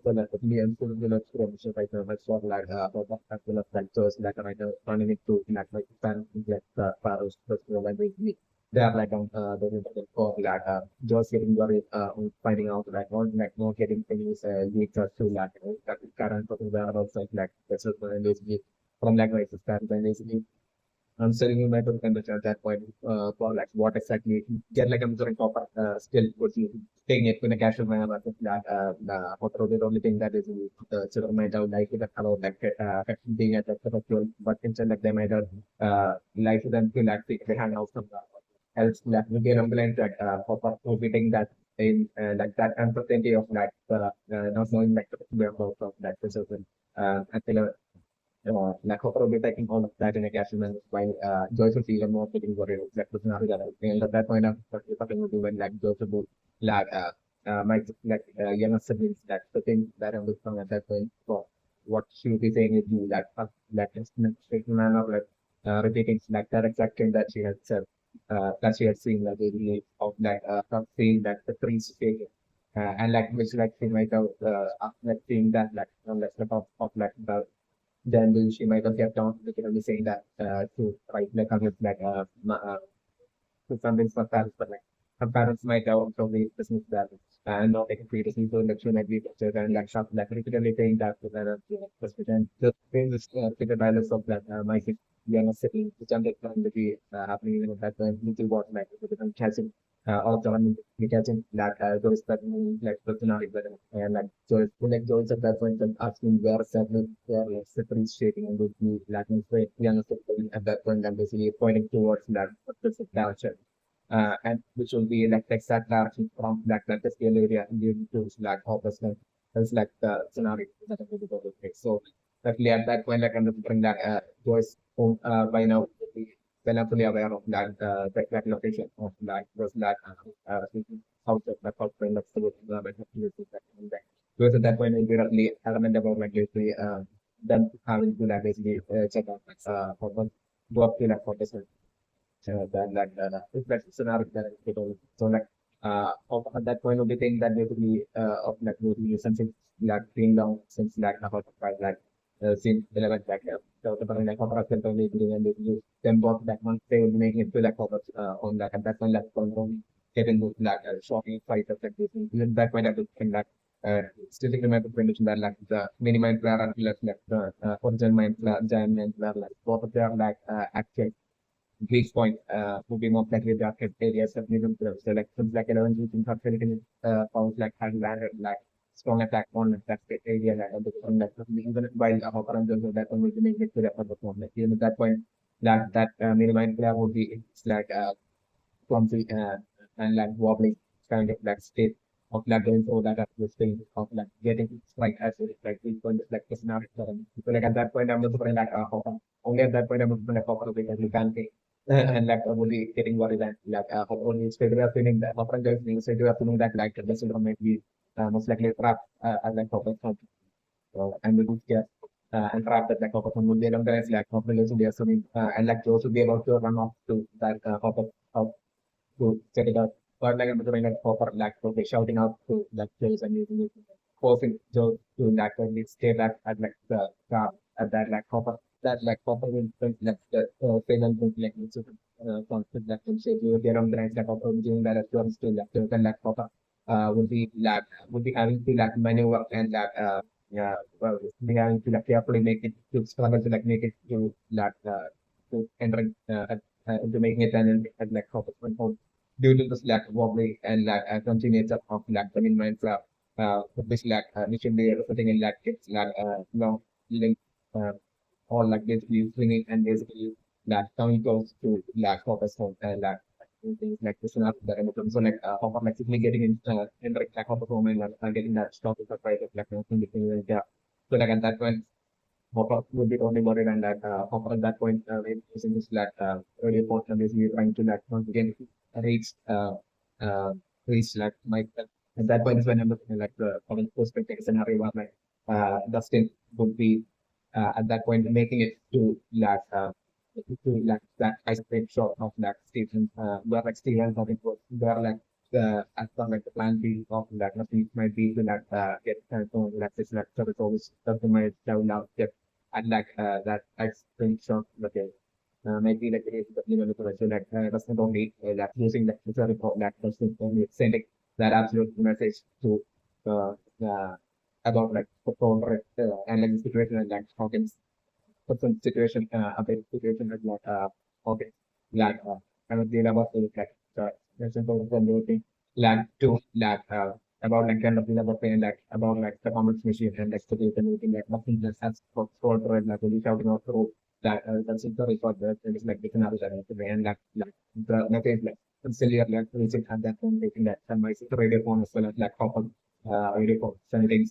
Well, me and full will from so right now, my sort like as well as like those like right now running into like fan like Paros, but like they are like the for like just getting worried on finding out like not getting things leaked to like that current whereabouts like that's what basically from like my sister and basically answering you might have at that point for like what exactly get like I'm sorry proper still would you taking it in a casual manner but that what the only thing that is children might have like that about like being at that sexual but instead like they might have like them to like they hang out from else that will be an ambulance that for fitting that in like that uncertainty of like not knowing like the whereabouts of that person until like probably taking all of that in a casual manner while Joyce was even more getting worried that was not together. And at that point, I'm talking to when like Joyce would like my like younger siblings that the thing that I'm looking at that point for what she would be saying is that that instant manner of like repeating like that exact thing that she had said that she had seen like really of like seeing that the trees shaking. And like which like she might have like seeing that like on the step of like the then she might have kept on literally saying that to right like like to convince her parents, but like her parents might have also be dismissed that and not taking seriously so that she might be pictured and like shop like repeatedly saying that to their and just saying this figure dialogues of that my younger sibling which I'm trying to be happening at that time little was like catching all of them catching that those that like personality and like so it's like Joyce at that point and asking where exactly where like Cyprian is shaking and would be lacking straight younger sibling at that point and basically pointing towards that specific direction and which will be like the exact direction from that the scale area leading to like opposite is like the scenario that I'm going to take. So luckily at that point, like I'm bring that Joyce home by now when I'm fully aware of that location of like was that house of the house friend of the because at that point we'll be roughly adamant about like basically them having to like basically check out for one go up to like for this then like if that's the scenario that I get over. So like at that point of the thing that basically of like basically something like being down since like about like since 11 like so the like corporate center basically and basically them both that month they will be making it to like corporate on that at that point like from getting those like shocking fight of like this even that point I would think that still remember when that like the mini mind player and like the original mind player giant mind player like both of them like actual Greece point would be more likely the arcade areas of medium curve. So like things like 11 using facility pounds like had landed like strong attack on that area like on that even while the hopper and so that one will be make it to the other form. Like even at that point that minimum player would be it's like clumsy and like wobbly kind of like state of like going through that the state of like getting like as it like it's going to like scenario. So like at that point I'm just putting like hopper. Only at that point I'm putting a hopper because you can't take and like only getting worried that like only straight away feeling that often just being straight away feeling that like the syndrome might be most likely trapped as like focus on and we would get and trapped that like focus on would be long as like population they are assuming and like those would be about to run off to that focus out to set it up but like I'm doing like proper like okay shouting out to like Joe's and using it forcing Joe to like stay back at like the car at that like proper that like proper will like the final will like it's constant like will say you get on the right like proper doing that as well still like the like proper would be having to like maneuver and like yeah well be having to like carefully make it to struggle to like make it to enter into making it and like proper due to this lack of wobbly and like clumsy nature of like the in this like initially putting in like it's like link uh, or like basically swinging and basically like coming close to like focus on like things like this and that and so like hopper like simply getting in like hopper home and getting that stop with the price of like nothing between yeah. So like at that point Hopper would be only worried and that Hopper at that point using this like earlier portion basically trying to like once again reach uh reach like Mike at that point is when I'm looking at like the common perspective scenario where like Dustin would be at that point making it to like that ice cream shop of like Stephen where like Stephen thought it was where like as per like the plan B of that nothing might be to that get so that is like service always customer down now get and like that extension okay maybe like it is the level so like doesn't only that using that user report that person only sending that absolute message to uh, uh about like the phone and like the situation and like how can put some situation a bit situation like okay like kind of data about the like simple thing like to like about like kind of data about paying like about like the comments machine and like the data meeting like nothing just has for like really shouting out through that that's the record that it is like the scenario that has to be and like the message like consider like reaching at that point making that and my radio phone as well as like copper radio phone sending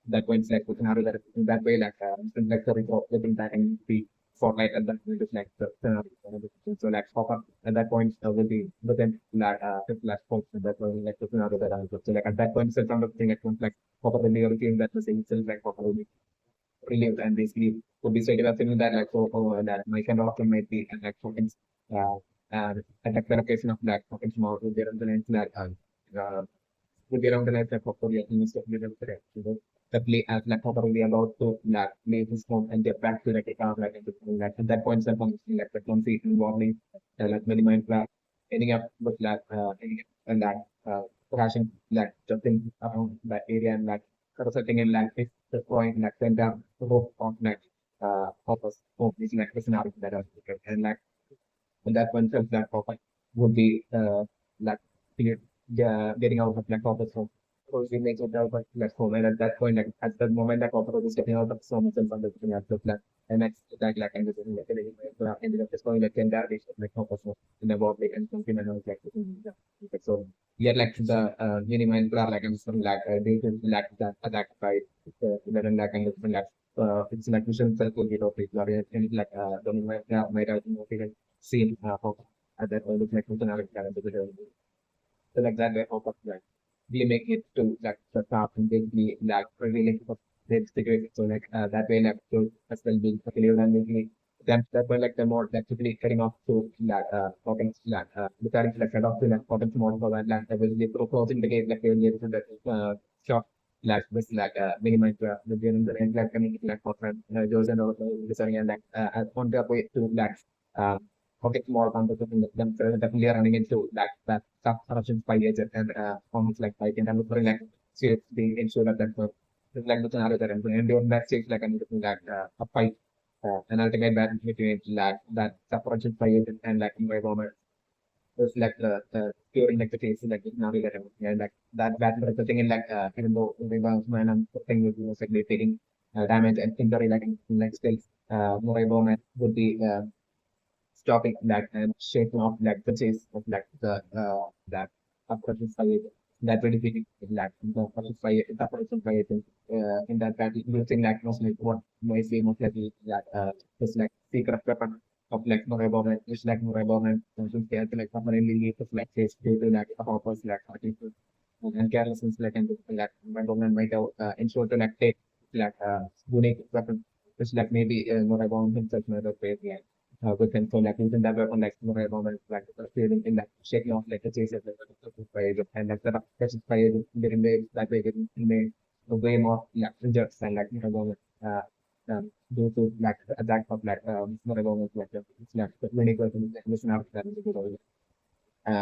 that went like with another that in that way like the report getting that and be fortnight at that point is like the so like pop up at that point will be within that last point and that will like the scenario that I was so like at that point so some of the thing that was like pop up in the routine that was itself like pop up will be relieved and basically would be straight up that like that my kind of often might be and like tokens uh and like the location of that tokens more with their internet that uh, would be around the life like portfolio in this correct. So the play as like probably about to like play his home and get back to like account like into like at that point some like the clumsy involving like many mind plan ending up with like ending up and that crashing like jumping around that area and like sort of setting in like if the point like send down the hope of like purpose of this like scenario that are and like and that one self that profile would be like clear, getting out of like office home. So we make it out of like home, and at that point, like at the moment that office is getting out of so much and something at the plan, and next like and just like ended up just going like 10 days like office home in the work and something and I was like so yeah like the minimum like I'm some like they can like that by then like and like it's like vision self will get off it and like don't might have seen how at that point like functionality so like that way how like we make it to like the top and basically like revealing of the secret so like that way like to as well being clear and making that way like the more actually getting off to like tokens like the current like cut off to like tokens more for that like will be proposing the case like they will be able to that shop like with like minimize the general and like community like for those and also designing and like on the way to like uh, pocket more competition them definitely running into that tough corruption by agent and almost like I can look for like seriously ensure that like the scenario that and on that stage like I'm looking like a fight and ultimate battle between like that separation by agent and like environment was like during like the case like the scenario that and like that battle resulting in like even though the man and thing would be most likely taking damage and injury like still more would be stopping that and shaking off like the chase of like the that upcoming fight that really feeling like the upcoming fight in that battle using like mostly what may be most likely that is like secret weapon of like Moribond is like Moribond and so care like permanently lead to like chase to like a purpose like article and carelessness like and like Moribond might ensure to like take like unique weapon which like maybe Moribond himself might have paid within so like using that weapon like more moment like feeling in that shaking off like the chases and like the catches fire getting that way getting made a way more like injured and like more moment due to like the attack of like more moment like it's like many persons like listen out that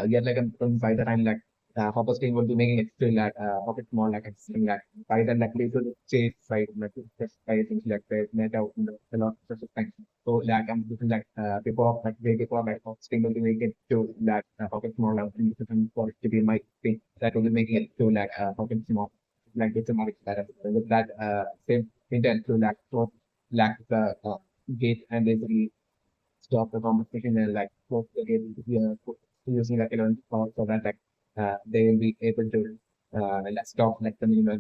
yet like by the time like Hopper's team will be making it still like Hopper's more like it's like by then like they could chase right like just by things like they net out a lot of things. So like I'm looking like before like way before like Hopper's team will be making it to that Hopper's more like in different for it to be my thing that will be making it to like Hopper's more like it's a more that with that same intent to like to like the gate and basically stop the competition and like force the game using like 11 power so that like they will be able to like stop like the minimal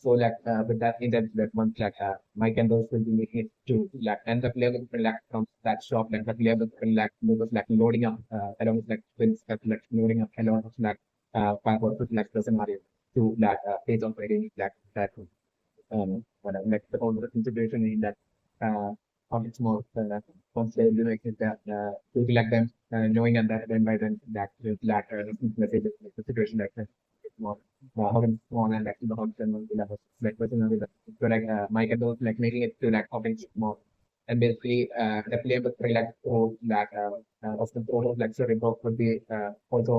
so like with that intent that once like my candles will be making it to like and the player will like from that shop like the player will like was like loading up along with like twins like loading up a lot of like power to like the scenario to like page operating like that whatever like the whole consideration in that how much more once they do make it that to like them knowing at that then by then that with latter messages like the situation like that it's more how can small and actually the function will be like personally so like Mike and those like making it to like how can more and basically the player with three like pro that of the pro like cerebral would be also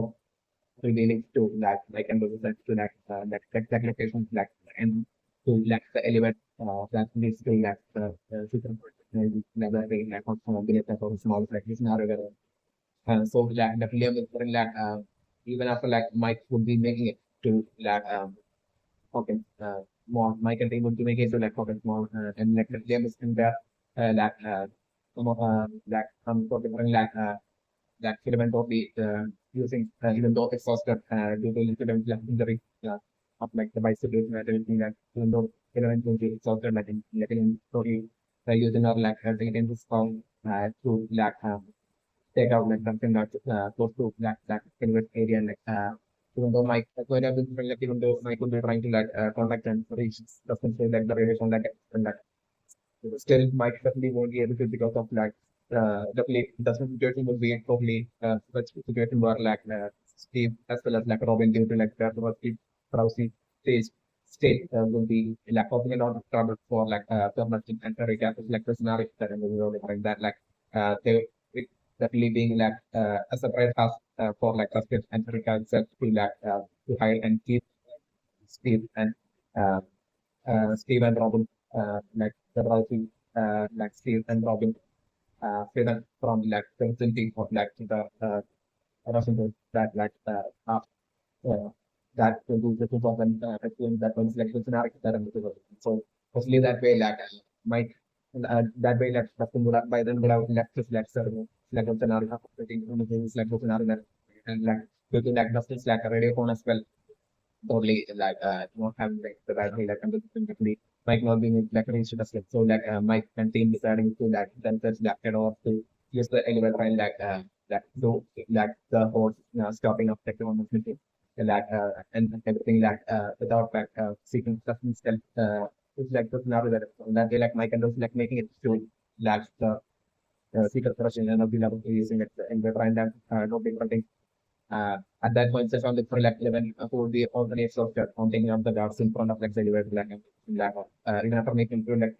relating to that like and those to that location like and to like the element that basically like the system never really like on some of the small like this not so like the player will like even after like Mike would be making it to like okay more Mike and they would be making it to like focus more and like the player is in there like some of like talking like that filament of the using even though it's faster due to filament like injury of like the bicycle and everything that even though filament will be faster like in story using our like everything in this form to like take out like something that close to that filament area like even though my when I've been like even though I could be trying to like contact and reach doesn't say like the radiation like still might certainly won't be able to because of like the play the situation will be totally such situation where like Steve as well as like Robin due to like that was Steve Rousey state will be like causing a lot of trouble for like permanent and recap like the scenario that I'm like that like they it definitely being like a separate task for like Basket and Rica itself to like to hire and keep Steve and uh, Steve and Robin, like the Rousey, like Steve and Robin, freedom from like presenting of like the Russian that like uh, that will do the 2015 that was like the scenario that I'm looking for. So mostly that way like might that way like nothing would have by then would have left this like certain like a scenario operating things like the scenario that and like due to like justice like a radio phone as well totally like not having like the battery like under the might not being like reached the slip. So like Mike and team deciding to like themselves like or to use the elevator and like do like the whole stopping of technology machine like and everything like without like seeking substance it's like the scenario that they like Mike and those like making it to like the secret version and of the level using it in the and no big thing at that point, just on the for like 11 who the alternates of the counting of the dots in front of like the elevator black even after making two like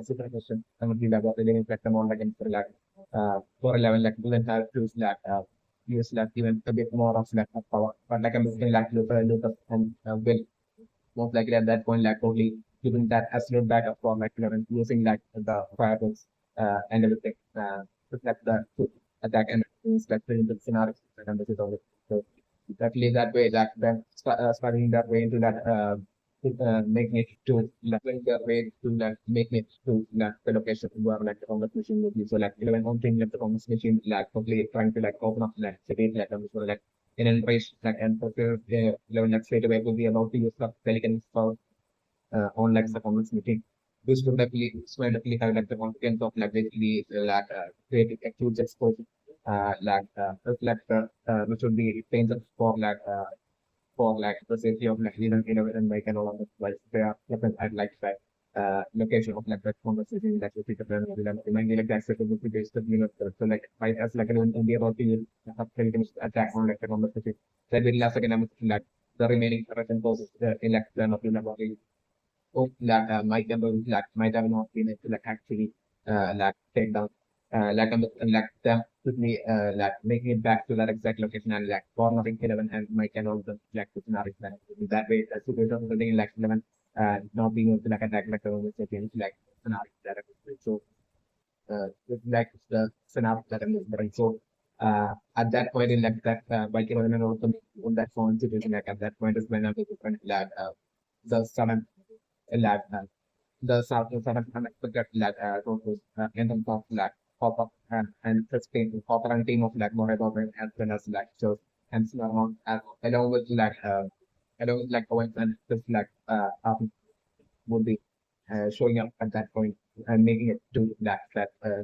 super question I would be like the like the more like in for 11 like do then have to like use like even a bit more of like power but like I'm looking like Luther and will most likely at that point like only giving that absolute backup for like 11 using like the fireworks and everything to like the to attack and things like the scenario and this is all so definitely that way like then starting that way into that making it to like the way to like make it to like the location where like the Congress machine would be so like 11 home thing like the Congress machine like totally trying to like open up like cities like so like in any place like and for the 11 like straight away will be about to use the Pelican for on like the Congress meeting. This would definitely have like the confidence of like basically like creating a huge exposure like which would be painted for like the safety of like and like and all of it like they are different I'd like that location of like that conversation that you pick up and mainly like the accessibility based of so like I as like in India about to have things attack on like the conversation that will last again like the remaining Russian forces in like the not about hope that might have not been able to like actually like take down like them quickly like making it back to that exact location and like cornering 11 and might and all the like the scenarios that way that's a good something like 11 not being able to like attack like the sapiens like scenario that so like the scenario that I'm remembering. So at that point in like that by 11 and also on that phone situation like at that point is when I'm different like the sudden like the sudden unexpected like in terms of like pop up and sustain pop up and team of like more about as well as like shows and so on along with like along with like Owens and just like would be showing up at that point and making it to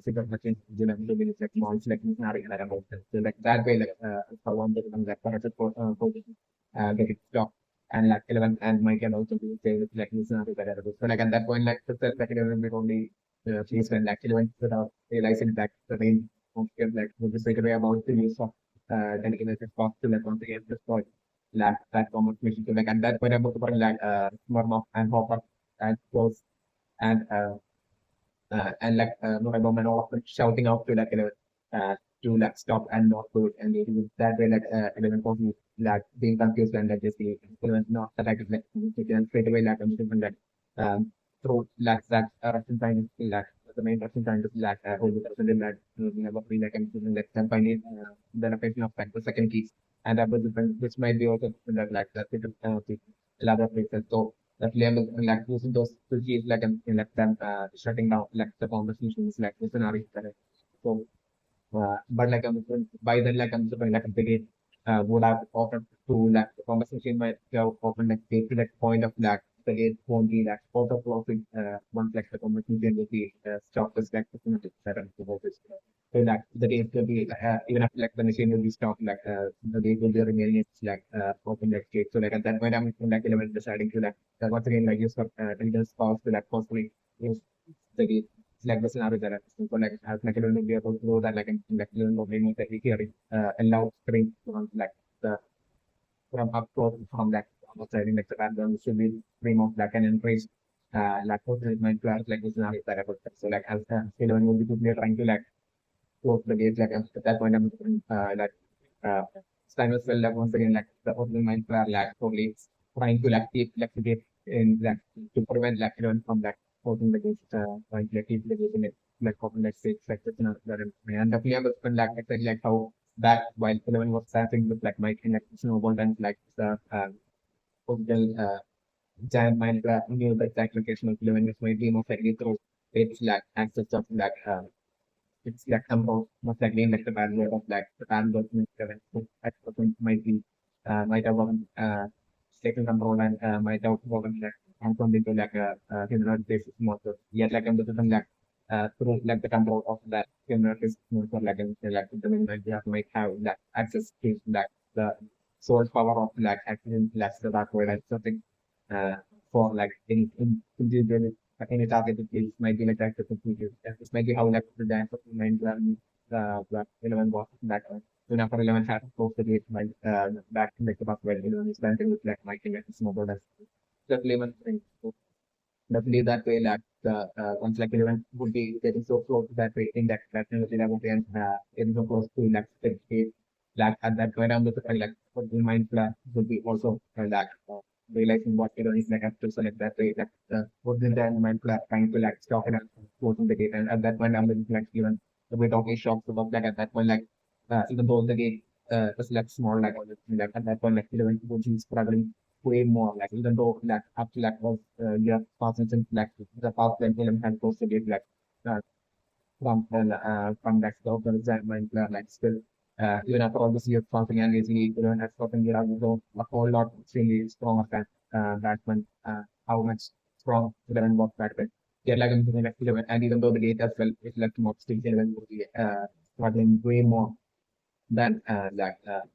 secret machine to be like more like scenario that about it. So like that way like for one become like for get it stopped and like 11 and Mike can also be say like scenario that so like at that point like the second element only place when like Eleven without realizing that the main function like would be straight away about the use of dedicated response to like once again destroy like that common mission to like and that when I'm about to like Smirnof and Hopper and close and like November and all shouting out to like stop and not do it and it was that way like 11 for me like being confused and like just the not that I could like it and straight away like I'm different like through like that Russian time is like the main Russian time is like whole person in that never be like I'm different like then finally the location of like the second keys and that was different which might be also different like that the elaborate places so that label like using those to keep like like them shutting down like the conversations like the scenario correct. So but like by then like I'm suppose like begin would have offered to like the conversation might go open like take to that point of like the it won't be like photo closing once like the conversation will be stopped as like the seven to hold this. So like the date will be even after like the machine will be stopped like the date will be remaining it's like open like state. So like at that point I'm like 11 deciding to like once again like use intelligence calls to like possibly use the gate like the scenario that I'm so like as like will be able to know that like in like learning that we hearing allow screen from like the from up close from like outside like the background should be stream of like an increase like what is my class like the scenario that I put so like as anyone will be trying to like close the gate like at that point I'm like uh Stein as well like once again like the opening mind player like probably trying to like keep like the gate in like to prevent like anyone from like closing the gate trying to like keep the gate in it like open like six like this and definitely understand like I said like how that while Eleven was starting with like Mike and like snowball and like the original giant mind knew the exact location of Eleven which might be most likely through its like access of like it's like somehow most likely like the bad of like the bad word at person might be might have taken control and might have gotten like transformed into like a human basis monster. Yet like I'm the like through like the control of that human basis monster like like the might have might have like access to like the source power of like actually like the dark world and something uh for like individual any targeted case might be like that to compute. This might be how like the dance of the mind like 11 was that soon after 11 had to close the gate by back to like the bus where 11 is planted with like Mike and snowboard as the 11 thing. So definitely that way like the once like 11 would be getting so close to that way in that 11 and getting so close to like the gate like at that point I'm looking like what the mind would be also like realizing what is like have to select that way like what the then mind trying to like stop it and closing the gate and at that point I'm like even a bit of a shock about that at that point like even though the gate was like small like at that point like 11 would be struggling way more like even though like up to like was yeah thousands and like the past when 11 had closed the gate like uh, from that scope for example like still even after all this year something and easily even has gotten year ago a whole lot extremely strong of that batsman how much strong 11 was back then. Yeah, like I'm like 11 and even though the gate as well is like more still 11 would be struggling way more than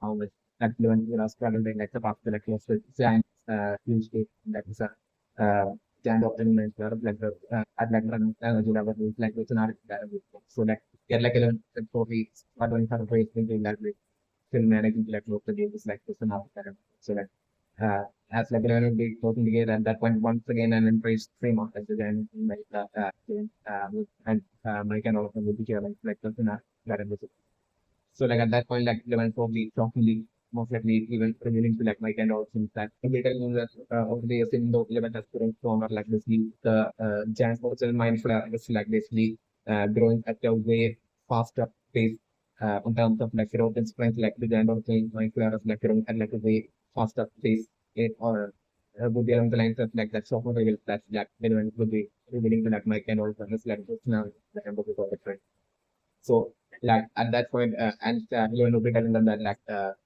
how much like 11 struggling like the past like was with giant huge gate that is a giant optimized like the at like run energy level is like it's an so like get like 11 totally struggling for a great thing in that way still managing to like close the game is like this and after so like as like 11 will be closing the game at that point once again an embrace stream of like again like and Mike and all of them will be here like this and that so like at that point, like 11 probably shockingly, most likely even revealing to like Mike and all since that later in the over the years in the 11 has grown stronger like this league, the giant social mind flare is like this league growing at a way faster pace in terms of like growth and strength like the giant of the mind flare is like growing at like a way faster pace it or would be along the lines of like that software reveal that like 11 would be revealing to like Mike and all this like this now the number before the trend. So like at that point, and you know, telling them that like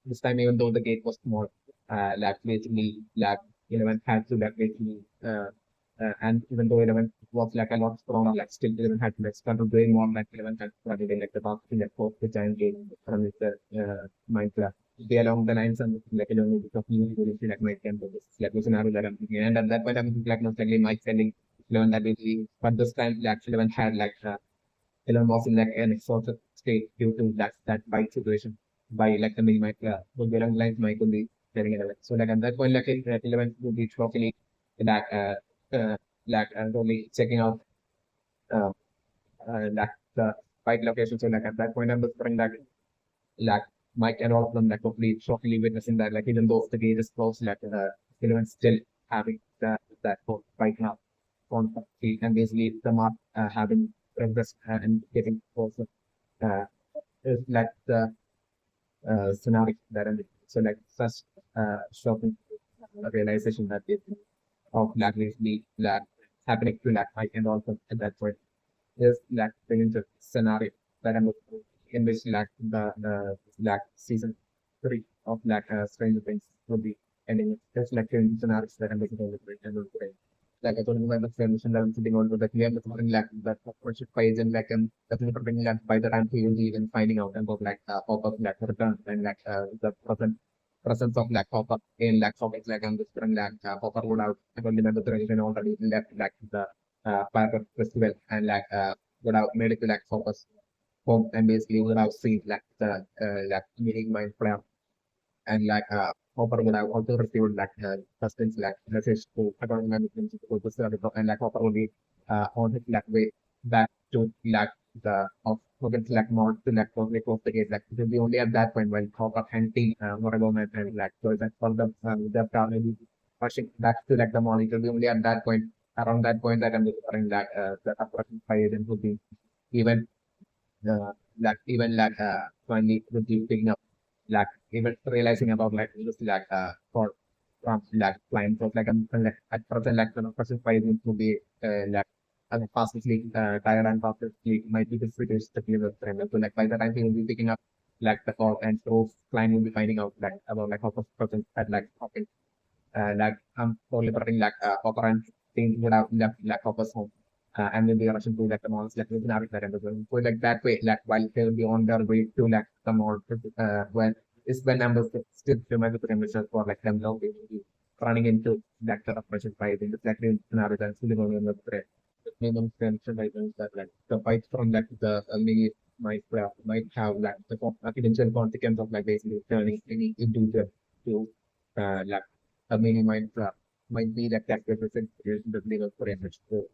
this time even though the gate was small, like basically like 11 had to like basically and even though 11 was like a lot stronger, like still 11 had to like start doing more like 11 had started in like the past in like fourth the giant gate from his Minecraft. They along the lines and like 11 because he really like my temple. This is like the scenario that I'm thinking. And at that point I'm thinking like most likely Mike sending 11 that basically, but this time like 11 had like 11 was in like an exhausted state due to that bite situation by like the minimize the below lines might could be getting 11. So like at that point like 11 would be totally like only checking out uh, like the bite location. So like at that point I'm whispering that like Mike and all of them like totally shockingly witnessing that like even though the gate is closed like 11 still having that whole bite now on the feet and basically the mark having progressed and getting closer is like the scenario that I'm so like such shocking realization that it of like basically like happening to like Mike and also at that point is like the scenario that I'm in which like the like season 3 of like Stranger Things will be ending. Just like in scenarios that I'm looking forward to and will play. Like I told you, my friend that I'm sitting on that we have something like that worship page and like definitely something like by the time he will be even finding out about like pop up like return and like the presence of like pop up in like topics like I'm just like pop up would have I don't remember the region already left like the Parker festival and like would have made it to like focus home and basically would have seen like the like meeting mind player and like Hopper would have also received like suspense like message to account management to the service and like Hopper would be on his like way back to like the of Hogan's like more to like probably close the gate like it will be only at that point when Hopper and team Moragoma and like so that for them the car maybe rushing back to like the mall it will be only at that point around that point that I'm referring that the approaching fire agent would be even like even like finally would be picking up like even realizing about like just like for from like clients of like at present like the person pricing to be like as a fastest tire and fastest league might be distributed the clear frame. So like by the time he will be picking up like the call and so client will be finding out like about like how much person at like okay like totally putting like operant things without like focus home. And then they rushing to like the malls like within that and so like that way like while they'll be on their way to like the mall when is when numbers still remember the temperatures for like them now basically running into like the operation fight in the second scenario that's still going on the threat. Minimum tension items that like the fight from like the mini might have like the potential consequence of like basically turning any into the to like a mini Minecraft might be like that represent the legal parameters. So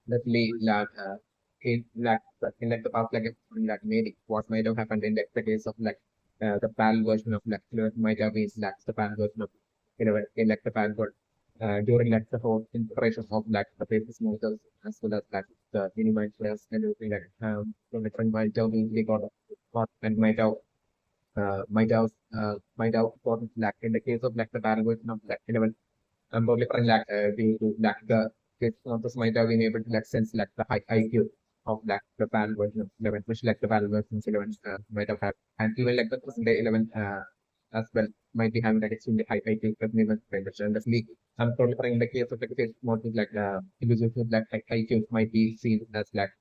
definitely like in like the past like maybe what might have happened in like, the case of like the PAL version of like Flirt might have been like the PAL version of in like the PAL world during like the whole integration of like the basis models as well as like the mini Minecraft and everything like from the might have been they got and might have gotten like in the case of like the PAL version of like 11 probably from like the like the kids of this might have been able to like sense like the high IQ of like the PAL version of 11, which like the PAL version of 11 might have had, and even like the present day 11 as well might be having like extremely high IQ but even which and definitely I'm probably in the case of like the more like individuals with like high IQ might be seen as like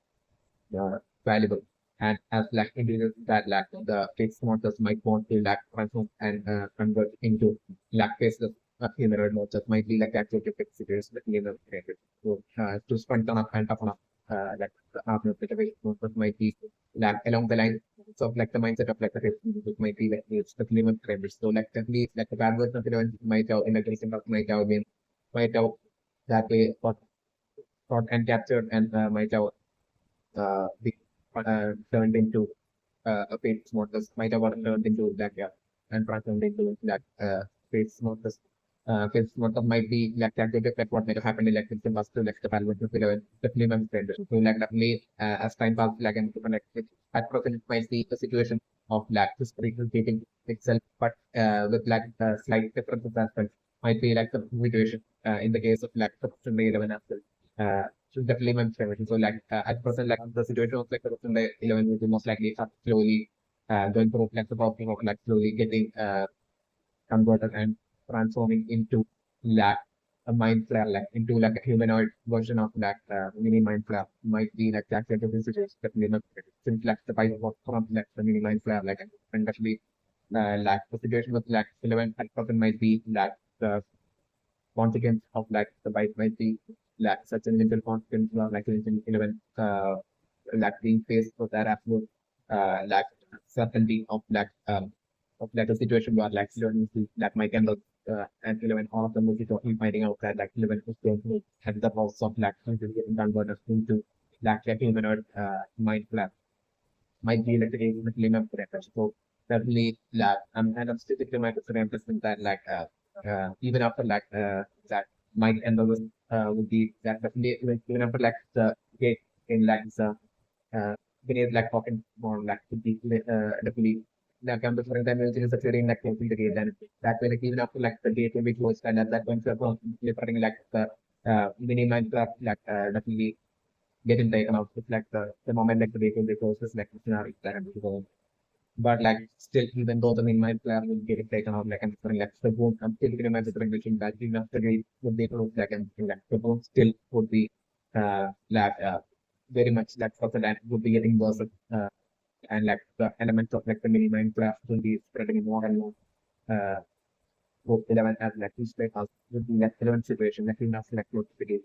valuable. And as like individuals that lack the fixed models might want to lack transform and convert into lack cases of human models might be like actual fixed situations that human created. So to spend on a kind of like the after the models might be like along the lines of like the mindset of like the it might be like it's the human created. So like definitely like the bad version of it might have in the case of might have that way thought and captured and might have be turned into a paid models might have gotten turned into that yeah and transformed into that paid models. Paid models might be like that they reflect what might have happened in like the past to like the parliament of 11 definitely my friend. So like definitely as time passes like and like at present it might be a situation of like history repeating itself but with like slight differences as well might be like the situation in the case of like the 11 as well. So definitely my favorite. So like at present, like the situation of like the Sunday 11 will be most likely start slowly going through like the process of like slowly getting converted and transforming into like a mind flare, like into like a humanoid version of that mini mind flare might be like that type of situation definitely not since like the bite was from like the mini mind flare like and definitely like the situation with like 11 at present might be like the consequence of like the bite might be like such an individual confidence or like an 11 like being faced with that absolute like certainty of like a situation where like learning to like my kind of and 11 all of them will be totally finding out that like 11 is going to have the pulse of like getting converted into like a humanoid mind flap might be like a minimum preference. So certainly like and I'm still to my represent that like even after like that might end up with would be that definitely even after like the gate in like the we need like talking more like to be definitely like I'm different time is succeeding like closing the gate and that way like even after like the gate will be closed and at that point so delivering like the minimum like definitely getting taken out. It's like the moment like the vehicle closes like the scenario that I'm going. But like still even though the main mind player will get it taken out like I'm saying like the boom I'm still getting my machine that even after it would be closed like I'm saying like the boom still would be like very much like for the land would be getting worse and like the elements of like the mini mind player will be spreading more and more uh both 11 as like each play house would be like 11 situation like enough like close to the game.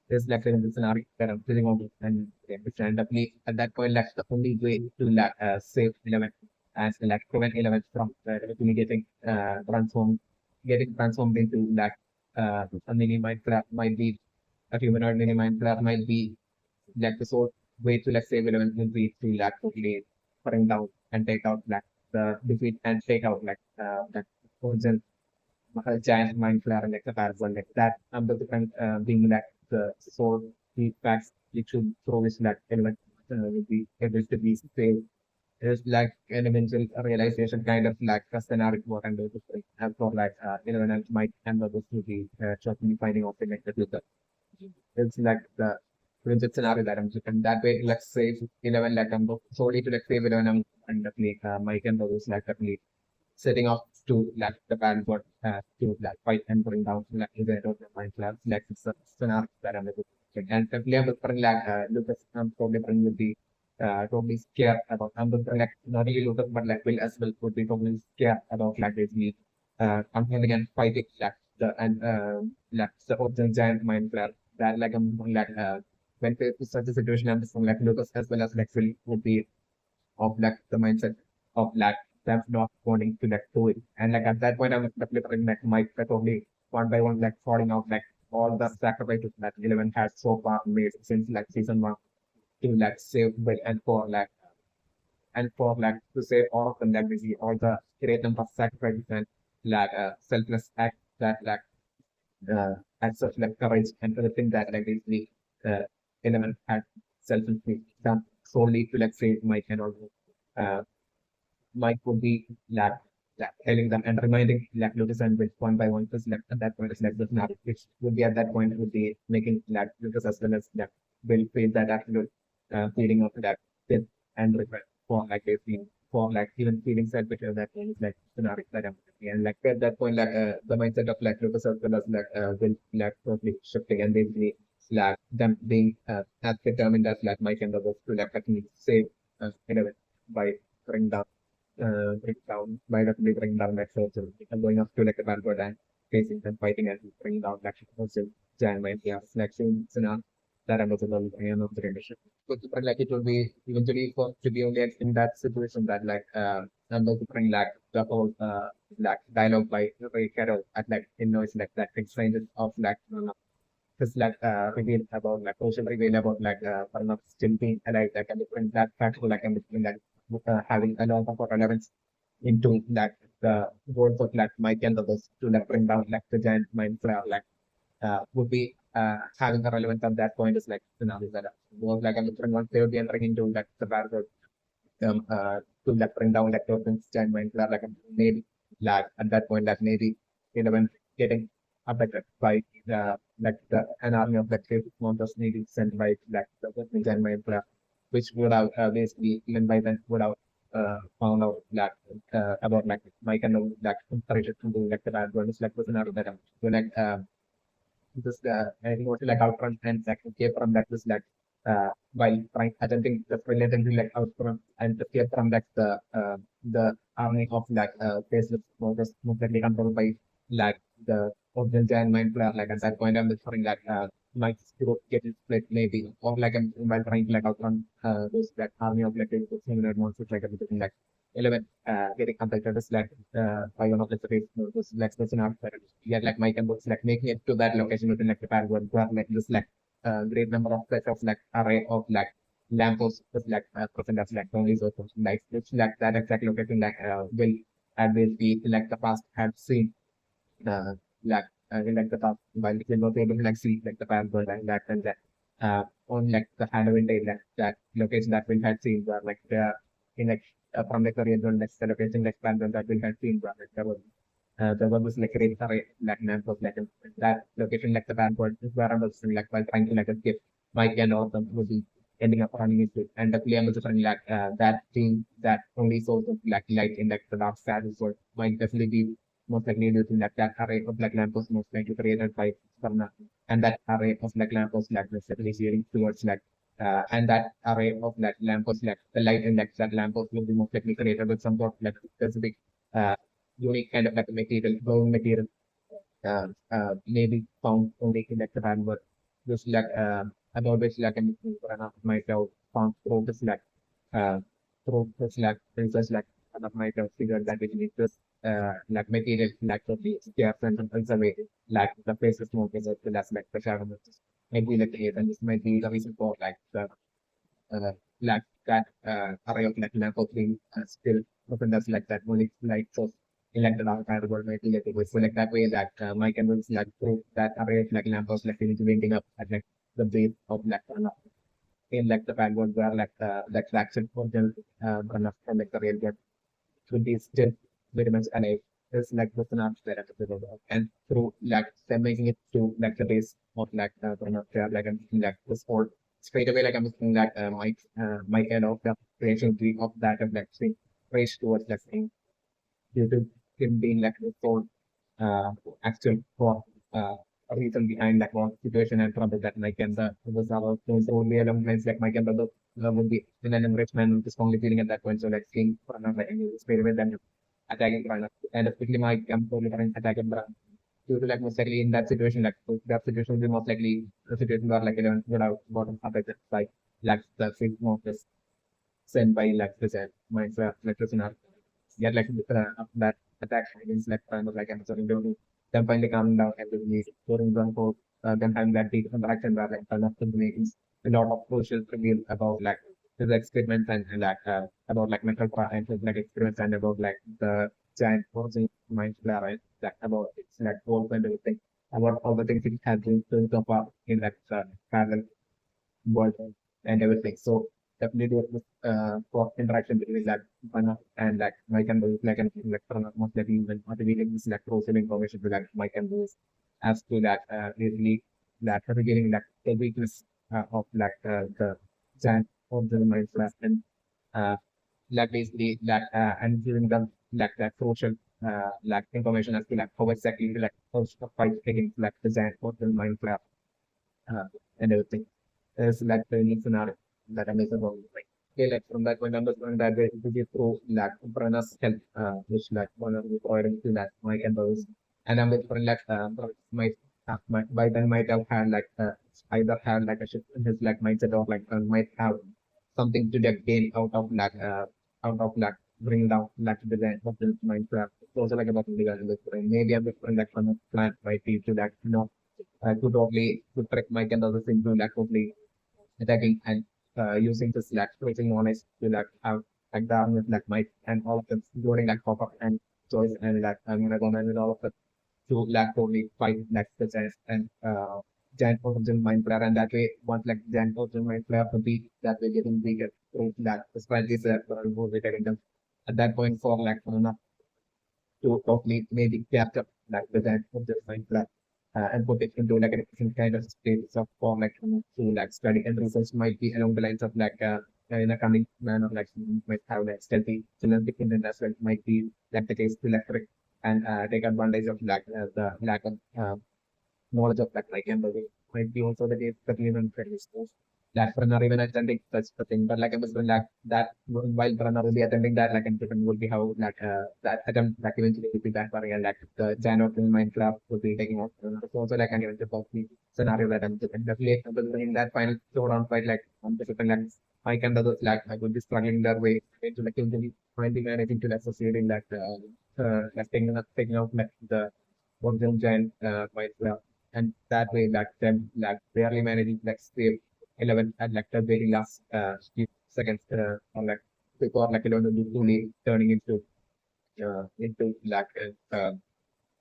There's like in the scenario that I'm feeling on and understandably at that point like the only way to like save 11 and like prevent 11 from really getting transformed into like a mini Minecraft might be a humanoid mini Minecraft might be like the sole way to like save 11 will be to like totally bring down and take out like the defeat and take out like that origin giant mind flare like the parasol like that the different being like the soul the facts it should throw this that element will be able to be saved is like an eventual realization kind of like a scenario what I'm going to say and for like anyone else might handle this to be certainly finding out connected with the it's like the rigid scenario that I'm and that way like save 11 like I'm solely to like save 11 and definitely my can is like definitely setting off to like the band for to like fight and bring down like the of the mind club like it's a scenario that I'm able to check. And definitely I'm looking like Lucas I'm probably bring with the totally scared about I'm looking like not only Lucas but like Will as well would be totally scared about like basically confronting and fighting like the and like the origin giant mind flare that like I'm like when faced with such a situation I'm just like Lucas as well as like Will would be of like the mindset of like them not wanting to like do it. And like at that point, I'm definitely like my only one by one like falling out like all the sacrifices that 11 has so far made since like season one to like save Bill and for like to save all of them like we see all the great number of sacrifices and like selfless act that like acts of like courage and everything that like basically uh, 11 had selflessly done solely to like save Mike and all. Uh, Mike would be like telling them and reminding like Lucas and with one by one because like at that point it's like the snap which would be at that point would be making like Lucas as well as like will feel that absolute feeling of that death and regret for like basically for like even feeling sad because that is like scenario that I'm and like at that point like the mindset of like Lucas as well as like will like totally shifting and basically like them being as determined as like Mike and the others to like actually save in a way by bring down break down by the bring down that social and going up to like a bad and facing and fighting and bringing down that social giant mind yeah selection scenario that I'm also the end of the condition. But like it will be eventually for to be only in that situation that like I'm going to bring like the whole like dialogue by Ray Carroll at like in noise like that exchanges of like just like reveal about like social reveal about like Parnaf still being alive like a different that factor like in between that having a lot of relevance into like the goals of like Mike and others to like bring down like the giant mind flare like would be having a relevance at that point is like scenarios that was like a different one they would be entering into like the battle to like bring down like Tolkien's giant mind flare like maybe like at that point like maybe 11 getting abducted by like an army of like monsters needed sent by like the Tolkien's giant mind flare which would have basically even by then would have found out like about like Mike and like inspiration to do like the bad world is like was another that so like this I think what like outrun and like escape from that was like while trying attempting the brilliant and like outrun and escape from like the army of like faceless monsters completely controlled by like the original giant mind player like at that point I'm referring like might group get split maybe, or like while trying to like outrun this like army of like similar monsters like everything like 11 getting contacted is like by one of the cities was like person after yeah like Mike and was like making it to that location within like the parallel where like this like great number of set of like array of like lampposts was like present as like only so like which like that exact location like will and will be like the past had seen uh, like like the top while it was able to like see like the parallel and that on like the Halloween day that location that we had seen where like in like from the Korean zone next the location like parallel that we had seen where like there was like great array like names of like that location like the parallel is where I was like while trying to like escape Mike and all of them would be ending up running into it. And the Liam was running like that thing that only source of like light in like the dark side is what might definitely be most likely using like that array of like lampposts most likely created by Sarna. And that array of like lampposts like was definitely steering towards like and that array of like lampposts like the light in like that lamppost will be most likely created with some sort of like specific uh unique kind of like material, glowing material maybe found only in like the hand but just like about which like I'm run of myself found through this uh like research like one of myself figured that it needs this like material like the scarce and also like the faces more is the last like the shadow maybe like the and this might be the reason for like the like that array of like level thing still open that's like that only like so in like the dark kind of world maybe like it was so like that way that my canvas like prove that array of like lampposts like into ending up at like the base of like in like the bad world where like the action portal kind of from like the real world should be still very much alive. It's like the synapse that at the world and through like them making it to like the base of like kind of like I'm like this whole straight away like I'm thinking that my head of the creation tree of that of like saying race towards like saying due to him being like the sole uh, actual for reason behind that one situation and trouble that Mike and the was our those only along lines like Mike and the would be in an enrichment strongly feeling at that point. So like seeing Pranav like experiment and attacking Pranav and especially Mike and totally attacking Pranav. Due to like most likely in that situation, like that situation will be most likely the situation where like 11 would have bottom affected by like the film of this sent by like this minds like this get like that attack against like kind of like Amazon building, then finally calming down and really pouring down for then having that deep interaction where like kind of making a lot of crucial reveal about like his experiments and like about like mental and his like experiments and about like the giant forcing mind flare, right? Like about it's like all kind of thing about all the things it has been doing so far in that parallel world and everything. So definitely it was for interaction between like Pranav and like Mike and Bruce, like and like Pranav most likely even revealing this like crucial information to like Mike and Bruce as to that really that revealing like the weakness of like the giant of the mind flash and uh like basically like and giving them like that crucial like information as to like how exactly like how to fight against like the giant of the mind flash uh, and everything is like the unique scenario that I make about like okay, like from that point understand that way it is through like Prana's help, which like one of the according to that my campus and I'm with friend like by then might have had like either had like a shift in his like mindset or like might have something to like gain out of like bring down like the design of the Minecraft. It's also like about the maybe I'm with friend like one of plan might be to like to totally to trick Mike and others into like totally attacking and using this like creating knowledge to like have like the army of like Mike and all of them including like Pop-Up and Joyce and like I'm gonna go and all of them to like totally fight like the giant origin mind player and that way once like giant origin mind player to beat that way getting bigger through that the strategies that are more them at that point for like to totally maybe capture like the dance of the mind lab and put it into like a different kind of states of form like to like study and research might be along the lines of like in a coming manner like might have like stealthy genetic intent as well might be like the case to electric and take advantage of like the lack of knowledge of like and the way might be also the case that human predators that runner even attending such a thing. But like I was saying, like that while runner will be attending that, like and will be how like that attempt like eventually will be backfiring and like the giant of Minecraft will be taking off. It's also like an event about the scenario that I'm definitely in that final showdown fight, like I'm just like I can do this, like I would be struggling that way into like eventually finally managing to like succeed in that like taking out like the original giant Minecraft. And that way like them like barely managing like save 11 at like the very last few seconds or like before like 11 to fully turning into like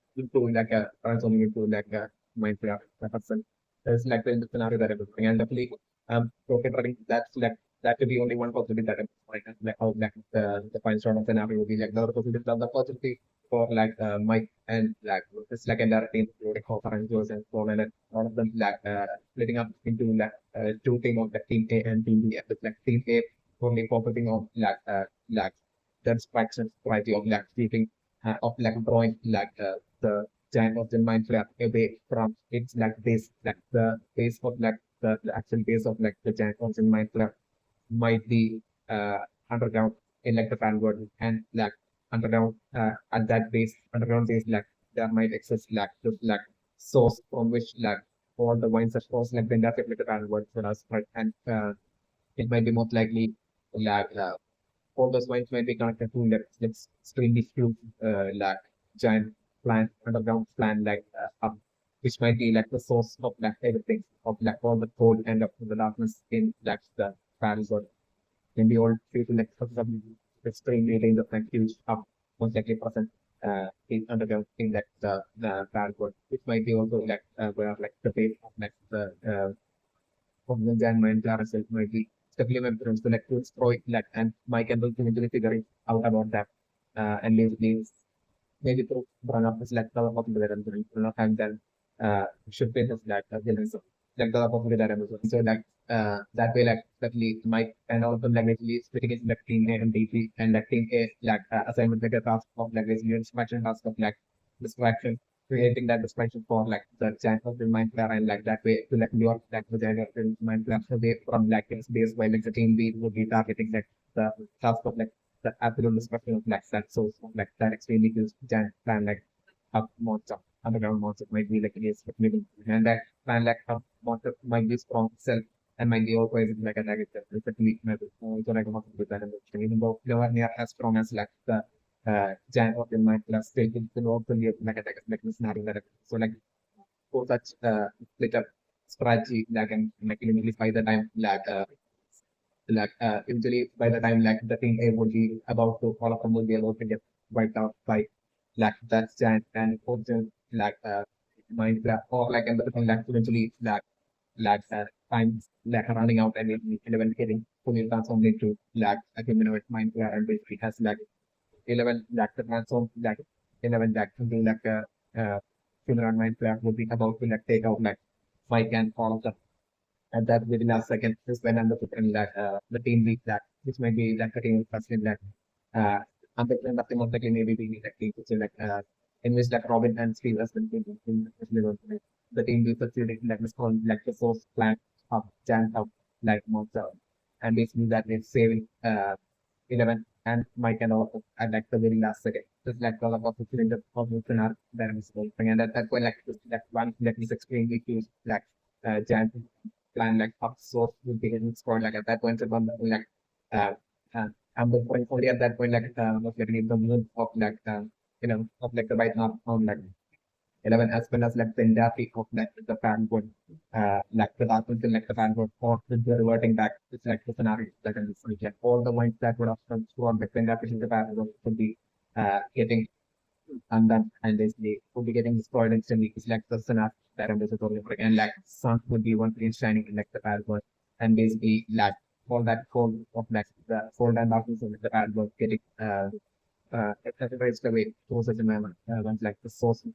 into like a transforming into like a Minecraft person. That's like the scenario that I'm looking and definitely rocket running that's like that could be only one possibility that I'm like how like the final sort of scenario will be like the other possibility the possibility for like Mike and like it's like entire team including Hopper and Joes and so on and all of them like splitting up into like two team of the team A and team B. It's like team A only focusing on like the distraction strategy of like keeping of like drawing like the giant of the Minecraft away from its like base, like the base of like the actual base of like the giant of the Minecraft might be underground in like the fan world and like underground at that base underground base like there might exist like the like source from which like all the wines are sourced like the entire like the fan world for us right and it might be most likely like all those wines might be connected to like extremely huge like giant plant underground plant like which might be like the source of like everything of like all the cold and of the darkness in like the fan world can be all due to like some extremely range of like huge up 130% in underground in like the transport, which might be also like where like the base of like the of the environment itself might be supplement to like to destroy like and Mike and will eventually figure it out about that and leave maybe to run up this like the popular and not have then should be this like villains like the popular Amazon. So like that way like definitely Mike and all of them like basically splitting it like team A and DP and like team A like assignment like a task of like basically distraction task of like distraction creating that distraction for like the giant of the mind player and like that way to like lure like the giant of the mind player away from like its base while like the team B would be targeting like the task of like the absolute destruction of like that source of like that extremely huge giant plan like up monster underground monster might be like it is living and that plan like up monster might be strong itself and might be always like a negative it's a weak method so like a monster with that even though nowhere near as strong as like the giant of the mind plus still it can also be like a like this scenario that so like for such split up strategy that can like eliminate by the time usually by the time like the thing A would be about to all of them will be about to get wiped out by like that giant and also like Minecraft or like everything like eventually time like running out and even getting fully transformed into like a humanoid Minecraft and basically has like 11 like the transform like 11 like something like humanoid Minecraft would be about to like take out like Mike and all of them at that very last second is when I'm looking that the team week that which might be like the team first in that I'm thinking nothing most likely maybe being like team which is like in which like Robin and Steve has been the team we succeeded like this called like the source plan of Jan of like monster and basically that is saving 11 and Mike and all of at like the very last second. Just like all of us in the scenario that I'm supposing and at that point like just that one that is extremely huge like giant plan like up source would be getting scored like at that point so like uh, I'm the point only at that point like was getting the moon of like of like the right now on like 11 as well as like the entire peak of like the fan would like the last until like the fan would or with the reverting back it's like the scenario like in this like all the ones that would have come through like the entire peak of the fan would be getting undone and basically would be getting destroyed instantly. It's like the sun that I'm basically and like sun would be once again shining in like the paragon and basically like all that cold of like the cold and darkness of the paragon getting everybody's away towards the environment once like the source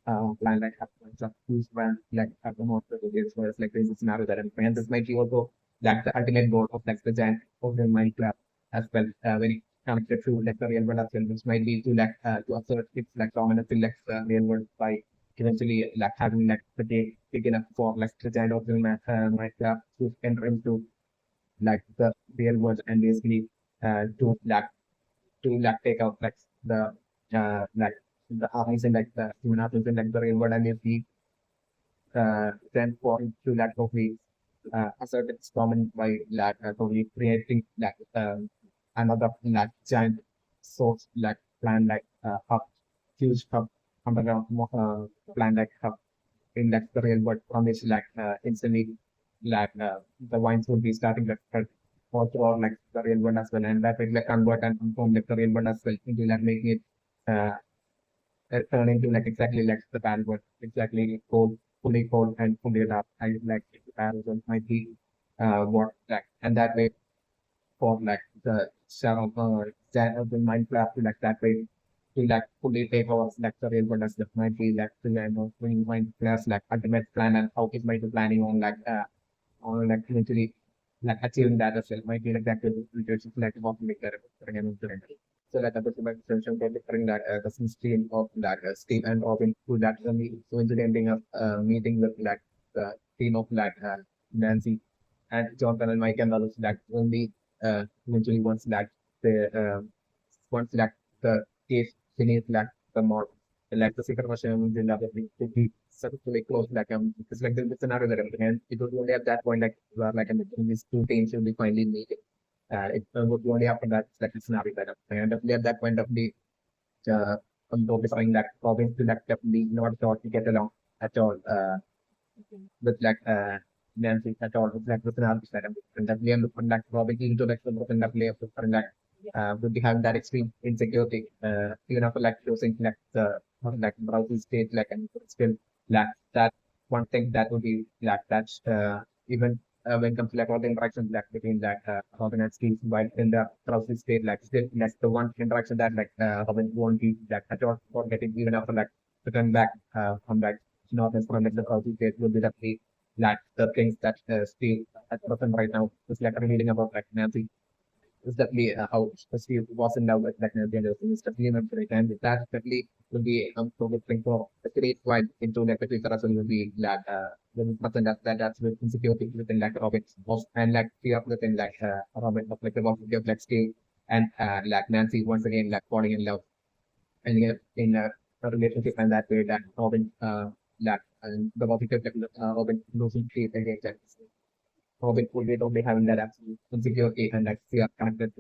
plan like happens of who's when like at the most of the days whereas like there's a scenario that I'm and this might be also like the ultimate goal of like the giant of the Minecraft as well very connected to like the real world as well, which might be to like to observe its like dominance in like the real world by eventually like having like the day big enough for like the giant of the Minecraft to enter into like the real world and basically to take out like the armies in like the human armies in like the real world and basically then for to like hopefully assert its common by like hopefully creating like another like giant source like plan like hub huge hub underground plan like hub in like the real world from which like instantly like the wines will be starting to spread all throughout like the real world as well and that will like convert and transform like the real world as well into like making it uh, turn into like exactly like the band was exactly cold and fully dark. I like the band was might be what like and that way for like the shadow that of the Minecraft to like that way to like fully take over like the real world as that might be like the when you find players like ultimate plan and how it might be planning on like or like eventually like achieving that as well might be like that will just like what make that so like the extension for different that the stream of that Steve and Robin who that so eventually ending up meeting with like the team of like Nancy and Jonathan and Mike and others that only eventually once that the case finished like the more like the secret version will definitely to be successfully closed like it's like the scenario that and it was only at that point like where like these two teams will be finally meeting it would be only after that like the scenario that and definitely at that point of the uh noticing that Robin to like definitely not thought to get along at all with like Nancy at all with like the scenario that and definitely I'm looking like Robin into like the broken up layer for like would be having that extreme insecurity, even after like closing like the like browsing state like and still like that one thing that would be like that's even when it comes to like all the interactions like between like Robin and Steve while in the browsing state like still that's the one interaction that like Robin won't be like at all forgetting even after like return back from like not as from like the browsing state would be definitely like the things that Steve at present right now is like reading about like Nancy is definitely how she was in love with like gender is definitely not great and that definitely will be progressing for a great point into like the future as well will be like when person that's with insecurity within like Robin's most and like fear within like Robin of like the possibility of like Steve and like Nancy once again like falling in love and in a relationship and that way that Robin like and the possibility of like, Robin losing faith against that Robin Hood they don't be having that absolute insecurity and like fear connected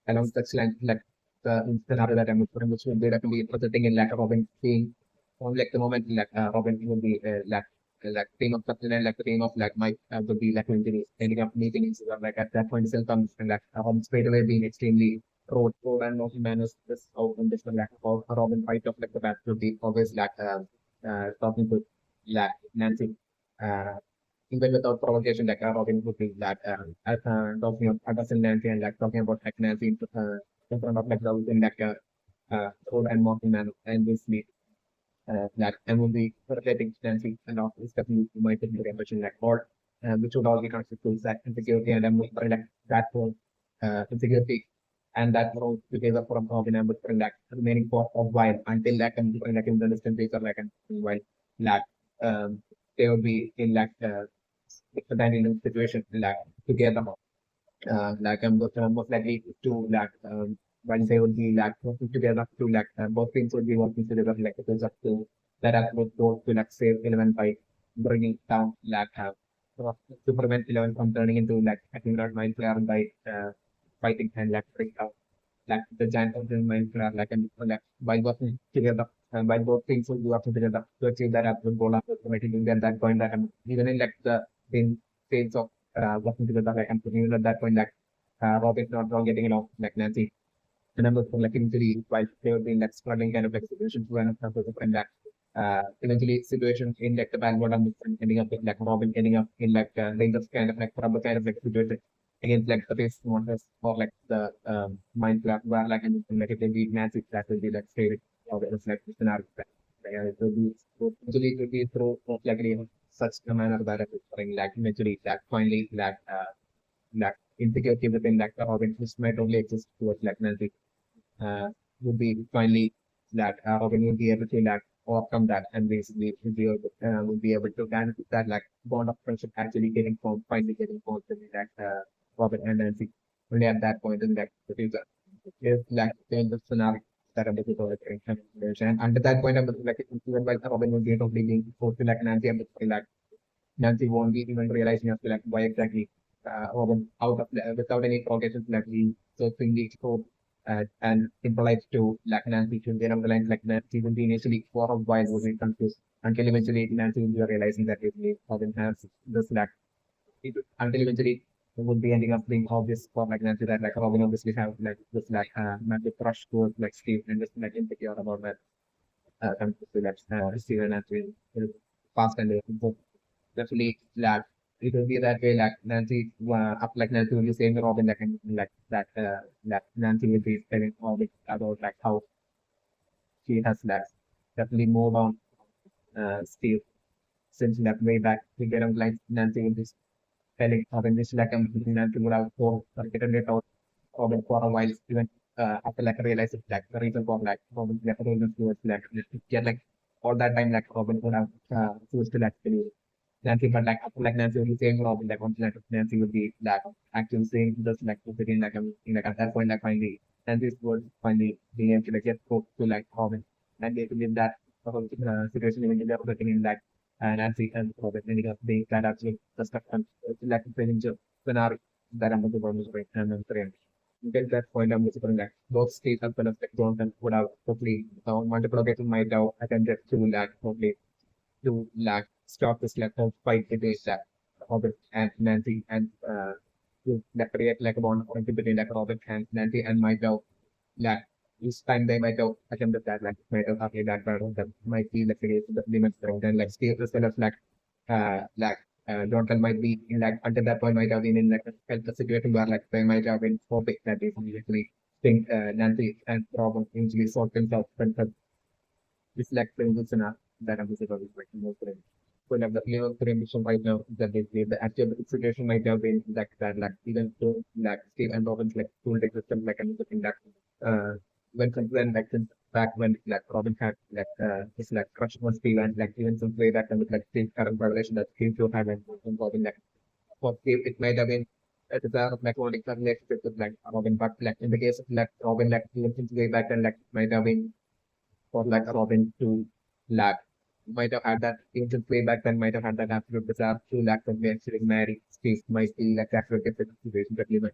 along such lines like the scenario that I'm referring which will be definitely presenting in like Robin being on like the moment like Robin will be like theme of something and like the theme of like Mike will be like going to be ending up meeting each other like at that point itself comes and like Robin straight away being extremely road and no manners this out and this like Robin right off like the bat will be always like talking to like Nancy uh, even without provocation, like Robin would be that talking of Anderson Nancy and like talking about like Nancy in front of like those in like road and mountain man and this meet that and would be relating to Nancy and all this definitely might be very much in like or which would all be connected to that insecurity and then would bring like that whole insecurity and that role together from Robin and would bring like remaining for a while until that can bring like in the distant future like and while like they would be in like the dynamic situation like together like most likely to like when they would be like working together to like both teams would be working together like because of to that approach to like save 11 by bringing down like to prevent 11 from turning into like I think not mind player by fighting and like bring out like the giant of the mind player like and like by working together and by both teams would be working together to achieve that absolute goal of ultimately at that point that even in like the in phase of working together like and even at that point like Rob is not wrong getting along like Nancy and I'm looking like injury while they would be in like struggling kind of like situation to run up and that eventually situation in like the band what I'm ending up with like Robin ending up in like dangerous kind of like trouble kind of like situation against like the base monsters or like the mind flap where like and like if they beat Nancy that will be like straight or it's like scenario it will be usually it will be through most likely in such a manner that it's like eventually that finally that insecurity within like the Robin which might only exist towards like Nancy would be finally that Robin will be able to like overcome that and basically will be able to kind of that like bond of friendship actually getting formed, finally getting formed in that Robin and Nancy. Only at that point in like the future is like change the scenario that I'm looking for like information. And under that point, I'm like even like Robin will be totally being forced to like Nancy. I'm like Nancy won't be even realizing as to like why exactly Robin out of without any provocations like he so thinly exposed and impolite to like Nancy to get on the line like Nancy will be initially for a while will be confused until eventually Nancy will be realizing that basically Robin has this like until eventually it would be ending up being obvious for like Nancy that like Robin obviously have like this like massive crush towards like Steve and just like insecure about that comes to like Steve and Nancy past and definitely like it will be that way like Nancy up like Nancy will be saying to Robin like and like that that Nancy will be telling Robin about like how she has like definitely moved on Steve since that way back we get on like Nancy will be telling Robin this like Nancy would have told or getting it out Robin for a while even after like realizing like the reason for like Robin like Robin towards like get like all that time like Robin would have choose to like believe Nancy, but like after like Nancy will be saying Robin, like once like Nancy would be like actually saying just like again like at that point like finally Nancy's would finally being able to like get spoke to like Robin and they believe that whole situation even they're putting in like Nancy and Robin ending up being that actually the stuff and like the scenario that I'm looking for is right and then three. Until that point, I'm just going like both Steve as well as like Johnson would have totally multiple occasions might have attempted to like totally to like stop this like whole fight between like Robert and Nancy and to like create like a bond between like Robert and Nancy and might have like this time they might have attempted that like might have after that part of them might be like the limits around and like Steve as well as like Jonathan might be in like until that point might have been in like a situation where like they might have been hoping that they actually think Nancy and Robert usually sort themselves it's like Pringles and that I'm just about like more friends. So like the clear mission right now that the actual situation might have been like that, like even though like Steve and Robin's like tool system like anything that uh when when like since back when like Robin had like his like crush on Steve and like even some way back then with like Steve's current revelation that Steve should have and Robin like for Steve it might have been a desire of like wanting some relationship with like Robin, but like in the case of like Robin like even since way back then like might have been for like Robin to lack. Might have had that ancient way back then, might have had that absolute desire to lack when we actually married. Steve might be like absolute different situation, but even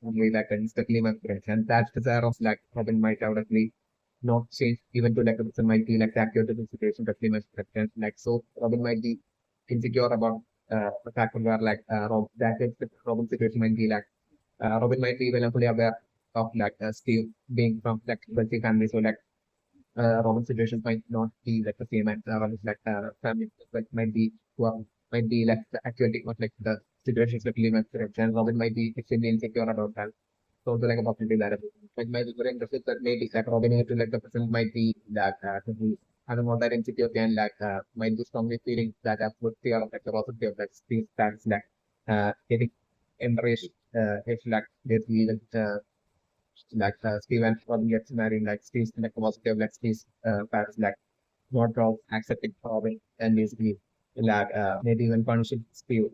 way back then, especially my friends. And that desire of like Robin might have actually not changed even to like a person might be like that to the situation, but my friends. Like so Robin might be insecure about the fact where like Rob that is the Robin situation might be like Robin might be even fully aware of like Steve being from like wealthy family, so like Roman situations might not be like the same as like family like might be might be like the actuality of like the situations that live experience and Robin might be extremely insecure about that. So like a possibility that it might be very interesting that maybe like Robin into like the person might be that simply I don't know that insecurity and like might be strongly feeling that would fear of like the possibility of like these times like getting embraced if like there's even like Steven Robin gets married, like Steve's like positive, like Steve's parents like not of accepting Robin and basically like maybe even punishing Steve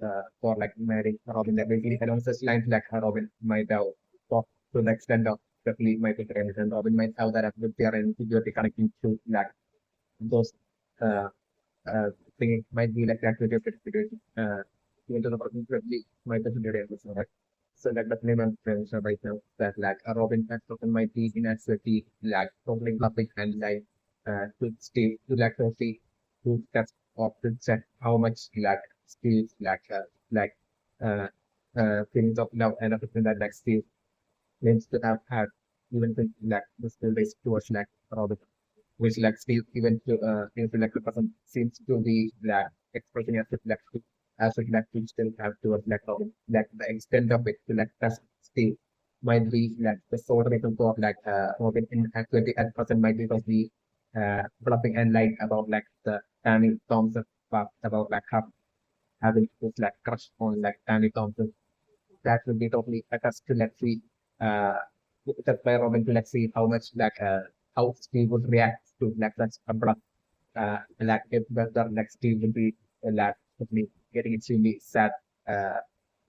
for like marrying Robin. That basically along such lines like Robin might have talked to the extent of definitely might be and Robin might have that with their insecurity connecting to like those uh uh things might be like that with your situation even to the person probably might be considered as well. So like the name of friends right now that like a Robin Patterson might be in actually like totally public and like to stay to like totally to test or to check how much like Steve like uh feelings of love and everything that like Steve claims to have had even to like the school days towards like Robin which like Steve even to like the person seems to be like expressing as if like to still have towards like the extent of it to like trust Steve might be like the sort of example of like Robin in actually at present might be because the bluffing and like about like the Danny Thompson part about like having this like crush on like Danny Thompson that will be totally attached to let's see uh that's by Robin to let's see how much like how Steve would react to like such a bluff like if whether like Steve would be like totally getting extremely sad uh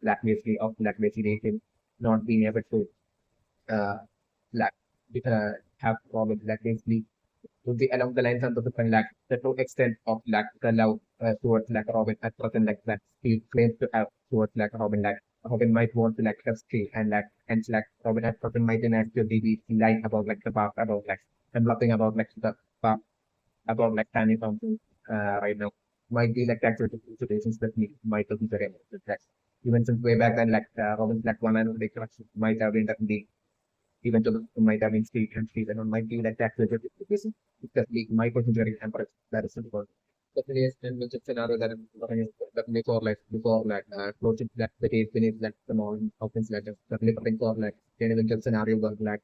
Black basically him not being able to uh, like have problem like basically would be along the lines of the like the true extent of like the love towards like Robin at present like that he claims to have towards like Robin like Robin might want to like have stay and like Robin at present might actually be lying about like the past about like and nothing about like the past about like tiny something right now might be like actual situations that might be very like even since way back then like Robin's like one and the crush might have been definitely even to the might have been state and state and might be like that because my considering temperate that is simple. Definitely yes, and which scenario that I'm looking at definitely before like approaching that the days beneath like the morning of things like that. Definitely looking for like any eventual scenario where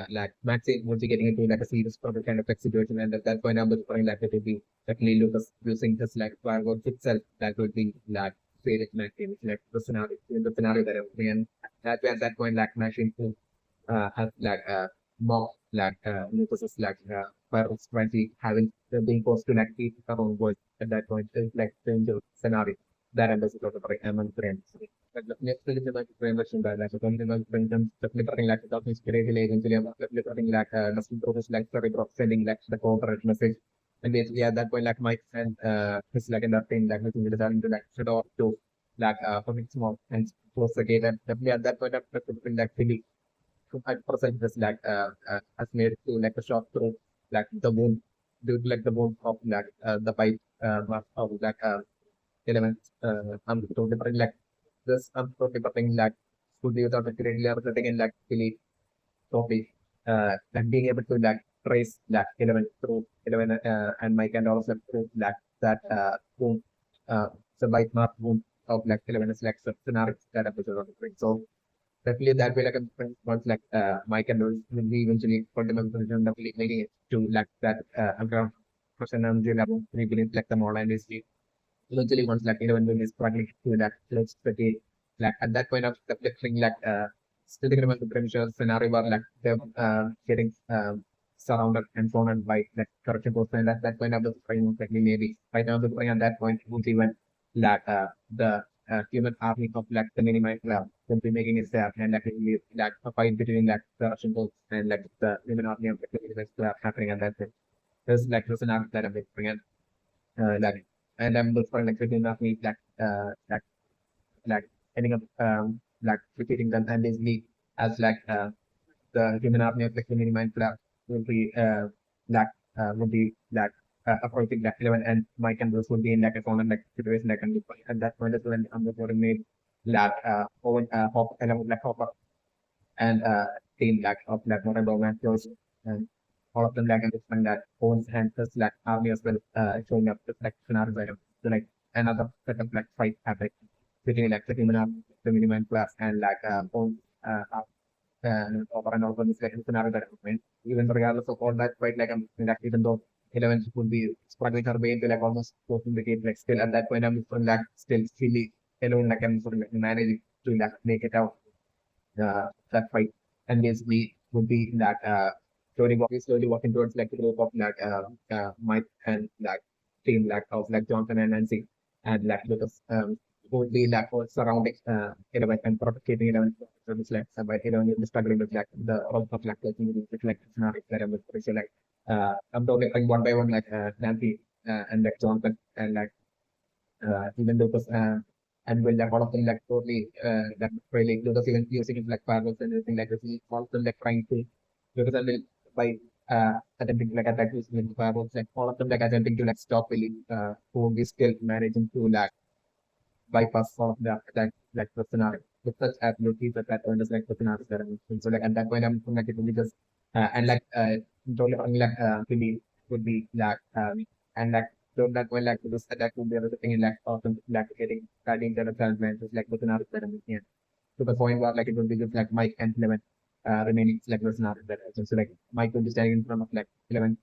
like Maxine would be getting into like a serious problem kind of like situation and at that point I'm looking like it would be definitely Lucas using this like fireworks itself that would be like favorite Maxine like the scenario that I'm looking in. At that point like Maxine has like more like Lucas's like virus 20 having being forced to like eat her own voice at that point is like danger scenario that I'm basically among friends. But next to the very much in that like the consumer friends definitely like the inspiration agency definitely like nothing process like sorry sending like the corporate message and basically at that point like my friend is like another thing like looking at to like shut off to like for small and close the gate and definitely at that point I'm like really 100% just like has made to like a shot through like the wound due to like the wound of like the pipe of like elements I'm totally different like this I'm totally different like could be without like really representing in like really totally like being able to like trace like element through element and my can also through like that wound the bite mark wound of like elements like scenario that episode of the thing. So definitely that way like a once like Mike and Rose will be eventually fundamental definitely making it to like that around person and level 3 billion like the model and is eventually once like even when is struggling to that let's pretty like at that point of the thing like still thinking about the potential scenario where like them getting surrounded and surrounded by like correction post and at that point of the frame like maybe right now the point at that point would even like the human army of like the minimized lab will be making it there and like really like a fight between like the Russian post and like the human army of like, the minimized lab happening and that's it. There's like there's an arc that I'm bringing like and I'm looking for like within of me like ending up like repeating them and basically as like the human army of like the mini mind flap will be would be approaching that 11 and my candles would be in like a common like situation like and at that point as well I'm the one made like Owen hop and like hop and team like of like more romance shows and all of them like understand that owns and just like army as well showing up just like scenarios item. So like another set of like fight happening between like the human army, the minimum class and like owns and over and over this like scenario that happened. Even regardless of all that fight like like even though 11 would be struggling her way into like almost closing the gate like still at that point I'm like still really alone like I'm sort of like managing to like make it out that fight. And basically would be that slowly walking towards like the group of like Mike and like team like of like Johnson and Nancy and like Lucas who would be like all surrounding 11 and protecting 11 so it's like by 11 is struggling with like the role of like the community with like scenario that I'm with so like I'm totally like one by one like Nancy and like Johnson and like even Lucas and will like all of them like totally like really Lucas even using it like fireworks and everything like this. All of them like trying to Lucas and will by attempting to like attack using with fireworks like all of them like attempting to like stop Willie who is still managing to like bypass all of the attack like the scenario with such abilities that that point is like the scenario that I'm saying. So like at that point I'm thinking like it will be just and like totally like Willie would be like and like so that when like this attack would be everything in like awesome like getting guiding the development just like with an artist that I'm yeah. To the point where like it would be just like Mike and 11 remaining like was not that so like Mike would be standing in front of like 11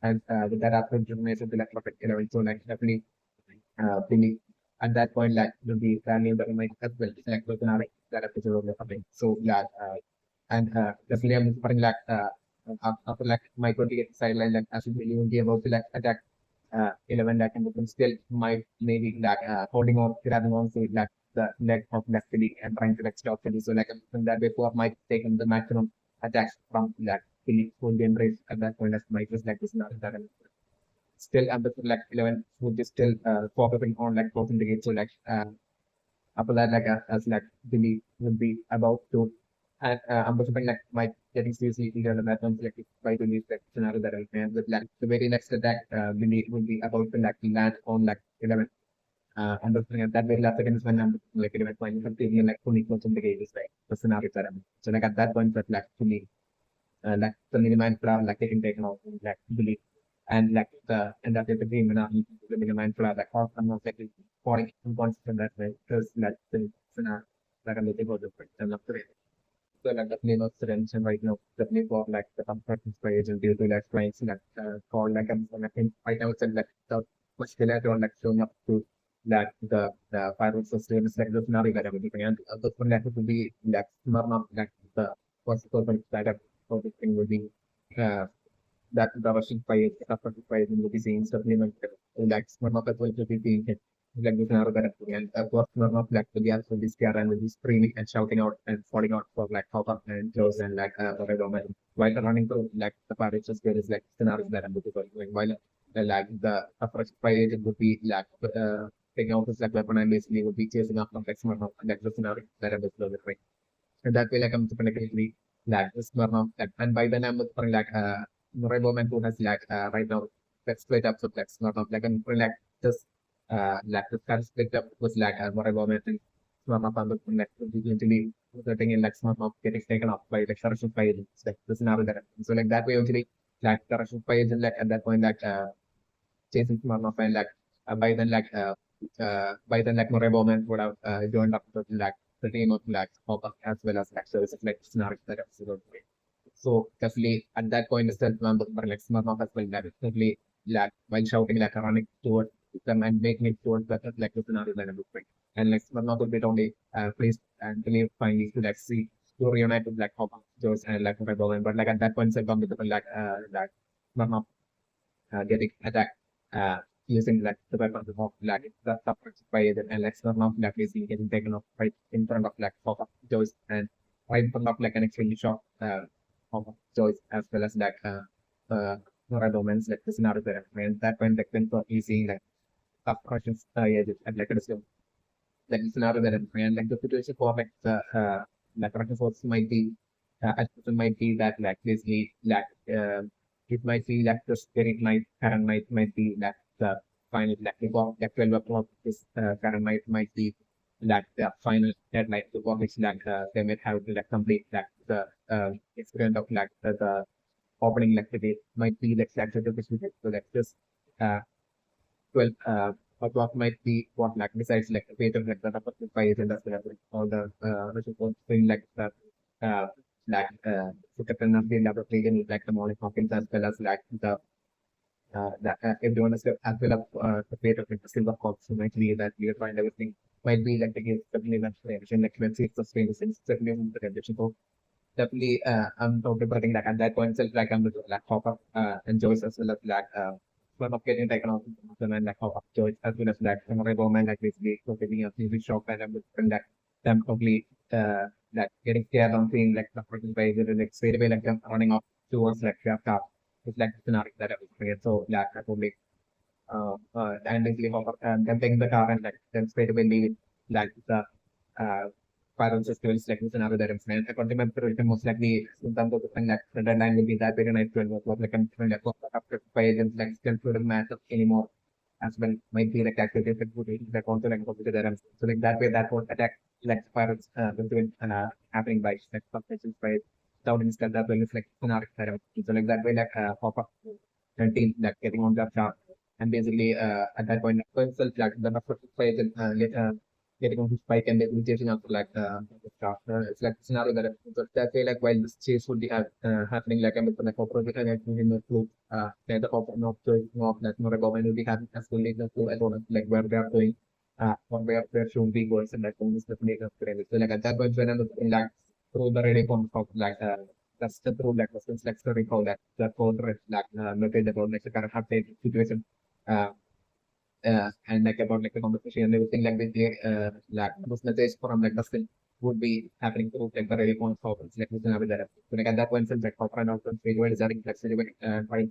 and with that after information to like perfect 11 so like definitely Billy at that point like it would be family but Mike as well like with an artist that episode of the something so yeah and definitely I'm putting like after like Mike would get sidelined like as Billy would be about to like attack 11 that and still might maybe like holding on, grabbing on to it like the neck of left Philly and trying to like stop Philly. So like in that way, Poor might take the maximum attacks from that Philly would be enraged at that point as Mike was like this not that still under like 11 would be still focusing on like closing the gate. So like after that like as like Billy would be about to and I'm something like might getting seriously eager and that one's like try to leave that scenario that and with like the very next attack Billy would be about to like land on like 11 and that very last second is when I'm like 11 point something like fully closing the gate is like the scenario that so like at that point that like to me like the minimize flower like getting taken off like Billy and like the and that is the game and the minimize flower like how I'm not like falling in points from that way because like the scenario like I'm looking for the I'm not great. So like definitely not attention right now. Definitely for like the comfort page and due to like clients like for like I think right now it's like the much later on like showing up to like the firewall system is like the scenario that everything and the one that would be like Smirnof like the possible that of the thing would be uh that the Russian fire, after the fire in the scenes supplemented like Smirnof as well to be being hit. Like this narrow that and of course Smirnof like the gas will be scared and will be screaming and shouting out and falling out for like Hopper and Joes and like Corridor while running through like the pirates there is like scenarios that I'm looking for going while like the approach fire agent would be like taking out his like weapon and basically would be chasing after like Smirnof and like the scenario that I'm looking for. And that way, like I'm technically like this Smirnoff, like, and by then I'm looking like Rainbowman who has like right now like split up with like Smirnoff, like I'm looking like this like this kind of split up was like Rainbowman and Smirnoff. I'm looking like eventually resulting in like Smirnoff getting taken off by like Russian fire agents, like the scenario that happens. So like that way actually like the Russian fire agent like at that point like chasing Smirnoff and like by then like Murray Bowman would have joined up with like the team of like Hopper as well as like services like scenarios that episode. So definitely at that point, still remember like Smirnoff as well that definitely like while shouting like running towards them and making it towards the like the scenario that I'm looking. And like Smirnoff would be only placed and believe finally to like see to reunite with like Hopper, Joes and like Murray Bowman. But like at that point, Smirnoff with like Smirnoff getting attacked using like the weapons of like the suppressed by the LX or not like is getting taken off right in front of like pop up Joyce and right in front of like an extremely short pop up Joyce as well as like Nora Domens like the scenario there and that when like then for easy like tough questions yeah just and like a like it's another that and like the situation for like Russian forces might be might be that like basically like it might be like the spirit night current might be like the final like before like 12 o'clock this current might be like the final deadline before which like they might have to like complete like the experience of like the opening like the day might be like so like just uh 12 o'clock might be what like besides like the paper like the number five and that's like all the result thing like that uh like so captain of the laboratory and like the morning Hawkins as well as like the everyone is as well as the paper like the silver corps so might be that we are trying everything might be like the case certainly that's the reaction like when it's sustained since certainly the reaction so definitely I'm totally putting like at that point itself like I'm with like Hopper and Joyce as well as like one of getting taken off and like Hopper Joyce as well as like some other woman like basically so getting a TV shock and I'm with like them totally like getting scared on seeing like the person by the like straight away like them running off towards like their car. It's like the scenario that I was created. So like I probably and basically Hopper them taking the car and like then straight away leave it like the uh parallel skills like this another different. According to my preparation, most likely in terms of the like the deadline will be that very nice 12 o'clock like I'm like after 5 like still couldn't match up anymore as well might be like activity that would like also like computer there so like that way that would attack like spirals between happening by like fluctuations by down instead that will reflect scenario so like that way like pop up 13 like getting on that chart and basically at that point for itself like the first page and getting on to spike and then chasing after like the chart it's like scenario that so that way like while this chase would be happening like I'm with like operator and I think in the flow the corporate not showing off that no government will be having as well like the flow I don't know like where they are going or where there should be goals and like on this definitely so like at that point when I'm looking like through the ready form of like that's the rule that was like to recall that the code like noted about like the current update situation. Uh, and like about like the conversation and everything like this like this message from like Dustin would be happening through like the radio phone calls like within our that. So like at that point since like corporate and also radio is having like right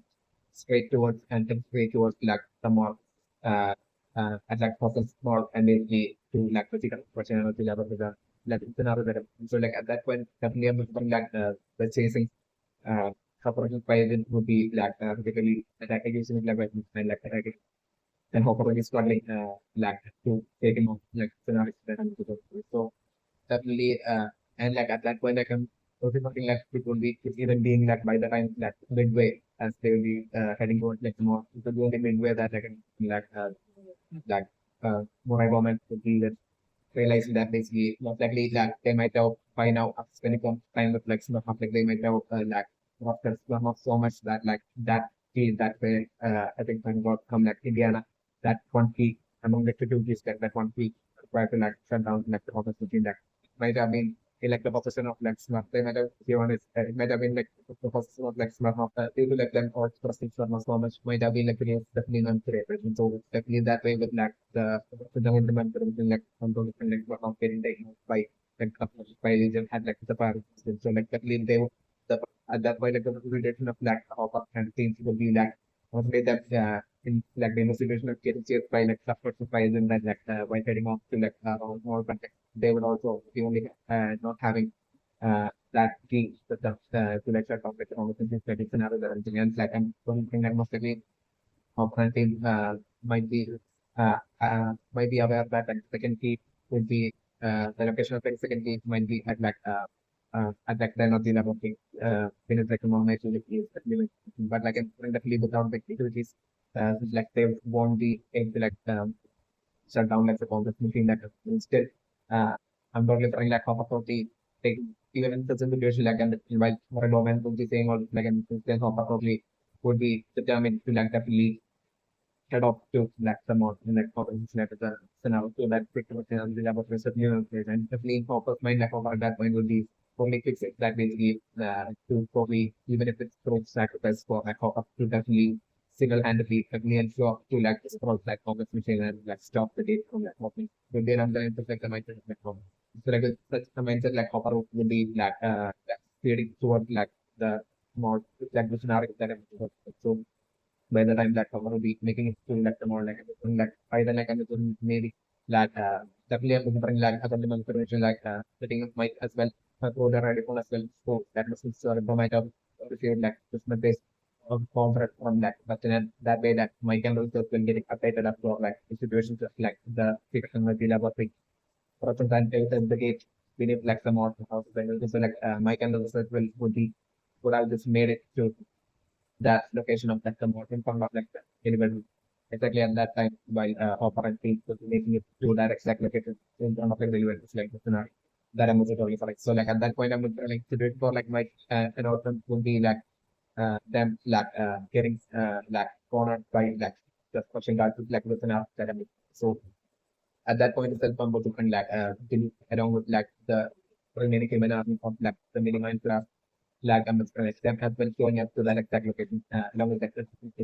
straight towards and then straight towards like the more uh at like focus more and basically to like physical question or to the like scenario that so like at that point definitely I'm looking like the chasing uh corporation president would be like typically attacking using like weapons and like attacking and hopefully struggling like to take him off like scenarios that I'm to go through. So definitely and like at that point like I'm also looking like it will be it's even being like by the time that midway as they will be heading towards like more it will be only midway that I can like more environment would be that realizing that basically most likely that they might have by now when it comes time with like Smirnof, like they might have like not so much that like that feel that way I think when got come like Indiana that one week among the two weeks that one week required to like shut down like the office between that might have been like the position of like Smurf. They might have given it might have been like the position of like Smurf of due to like them or expressing Smurf so much might have been like definitely unfair. So definitely that way with like the implement like control like what not getting taken by like by region had like the power system. So like definitely they would the at that point like the representation of like hop and things will be like mostly that in like the investigation of getting chased by like suffered surprise and then like by heading off to like more context they would also be only not having that key to like shut off like the conversation like it's another anything else like I'm don't think that most likely opponent team might be might be aware that like second key would be the location of the second key might be at like the energy level thing when it's like a non-natural keys but like in definitely without the securities like they won't be able to like shut down like the Congress machine that instead I'm totally trying like half authority take even in such a situation like and while for a moment would be saying or like an instance of authority would be determined to like definitely head off to like some more in like corporations like the scenario so that particular scenario is about research and definitely focus mind like over that point would be only fix it that basically to probably even if it's through sacrifice for like up to definitely single-handedly definitely ensure to like scroll like Congress machine and like stop the date from that happening. So then I'm going to like the mindset of like so like such a mindset like hopper would be like steering towards like the more like the scenario that I'm so by the time that cover will be making it feel like more like either like I'm maybe like definitely I'm looking for like other limit information like setting up mic as well through the radio phone as well so that was might have received like this message of contract from that but then that way that my can also will getting updated up to like situations like the fiction laboratory for sometimes the gate we need like some more house so like my can also will would be would have just made it to that location of that convert in front of like the individual. Exactly at that time while operant team was making it to that exact location in front of like the individual. It's like the scenario that I'm also totally for like so like at that point I'm like to do it for like my announcement would be like them like getting like cornered by like just pushing guard to like listen out that I'm so at that point itself I'm about to like along with like the remaining human army of like the mini Minecraft like I'm like them has been showing up to that exact location along with that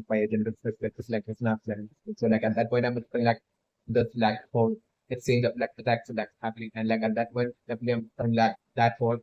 by a general suspect like it's not like so like at that point I'm like the like whole exchange of like attacks that's happening and like at that point definitely I'm like that whole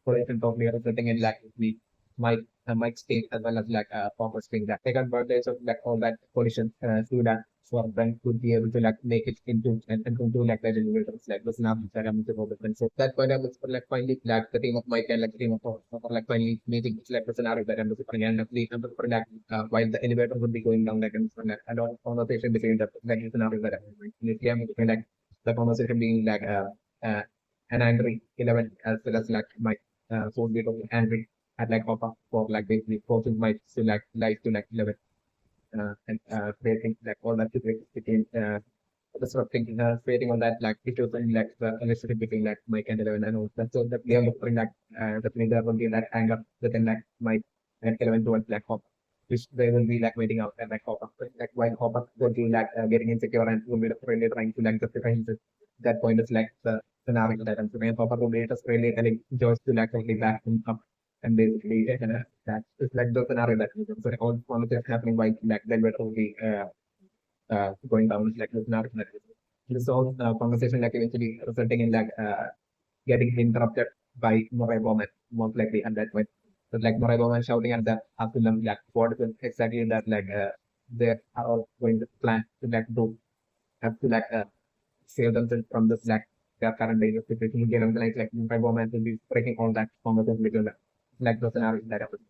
collision totally resulting in like the mic state as well as like proper string that take advantage of like all that collision so that for them could be able to like make it and into like the generators like the snap that I'm to go with and so that point I was like finally like the team of Mike and like the team of like finally making it like the scenario that I'm looking and the like while the elevator would be going down like and so like I don't conversation between the like the scenario that I'm looking like the conversation being like an angry 11 as well as like my so bit of angry at like for like basically forcing my to like life to like 11 and creating like all that to between the sort of thinking creating all that like issues and like the relationship between like Mike and 11 and all that so that we are looking like definitely there will be that anger within like Mike and 11 towards like Hopper which they will be like waiting out and like Hopper like while Hopper will be like getting insecure and will be really trying to like justify himself that point is like the scenario that I'm saying Hopper will be just really telling Joyce to like totally back him up and basically that is like the scenario that so all of this happening while like then we're only going down like this scenario. This whole conversation like eventually resulting in like getting interrupted by Murray Bowman most likely at that point. So like Murray Bowman shouting at them asking them like what is it exactly that like they are all going to plan to like do have to like save themselves from this like their current dangerous situation. Again, like Murray Bowman will be breaking all that conversation between them like the scenario that happens.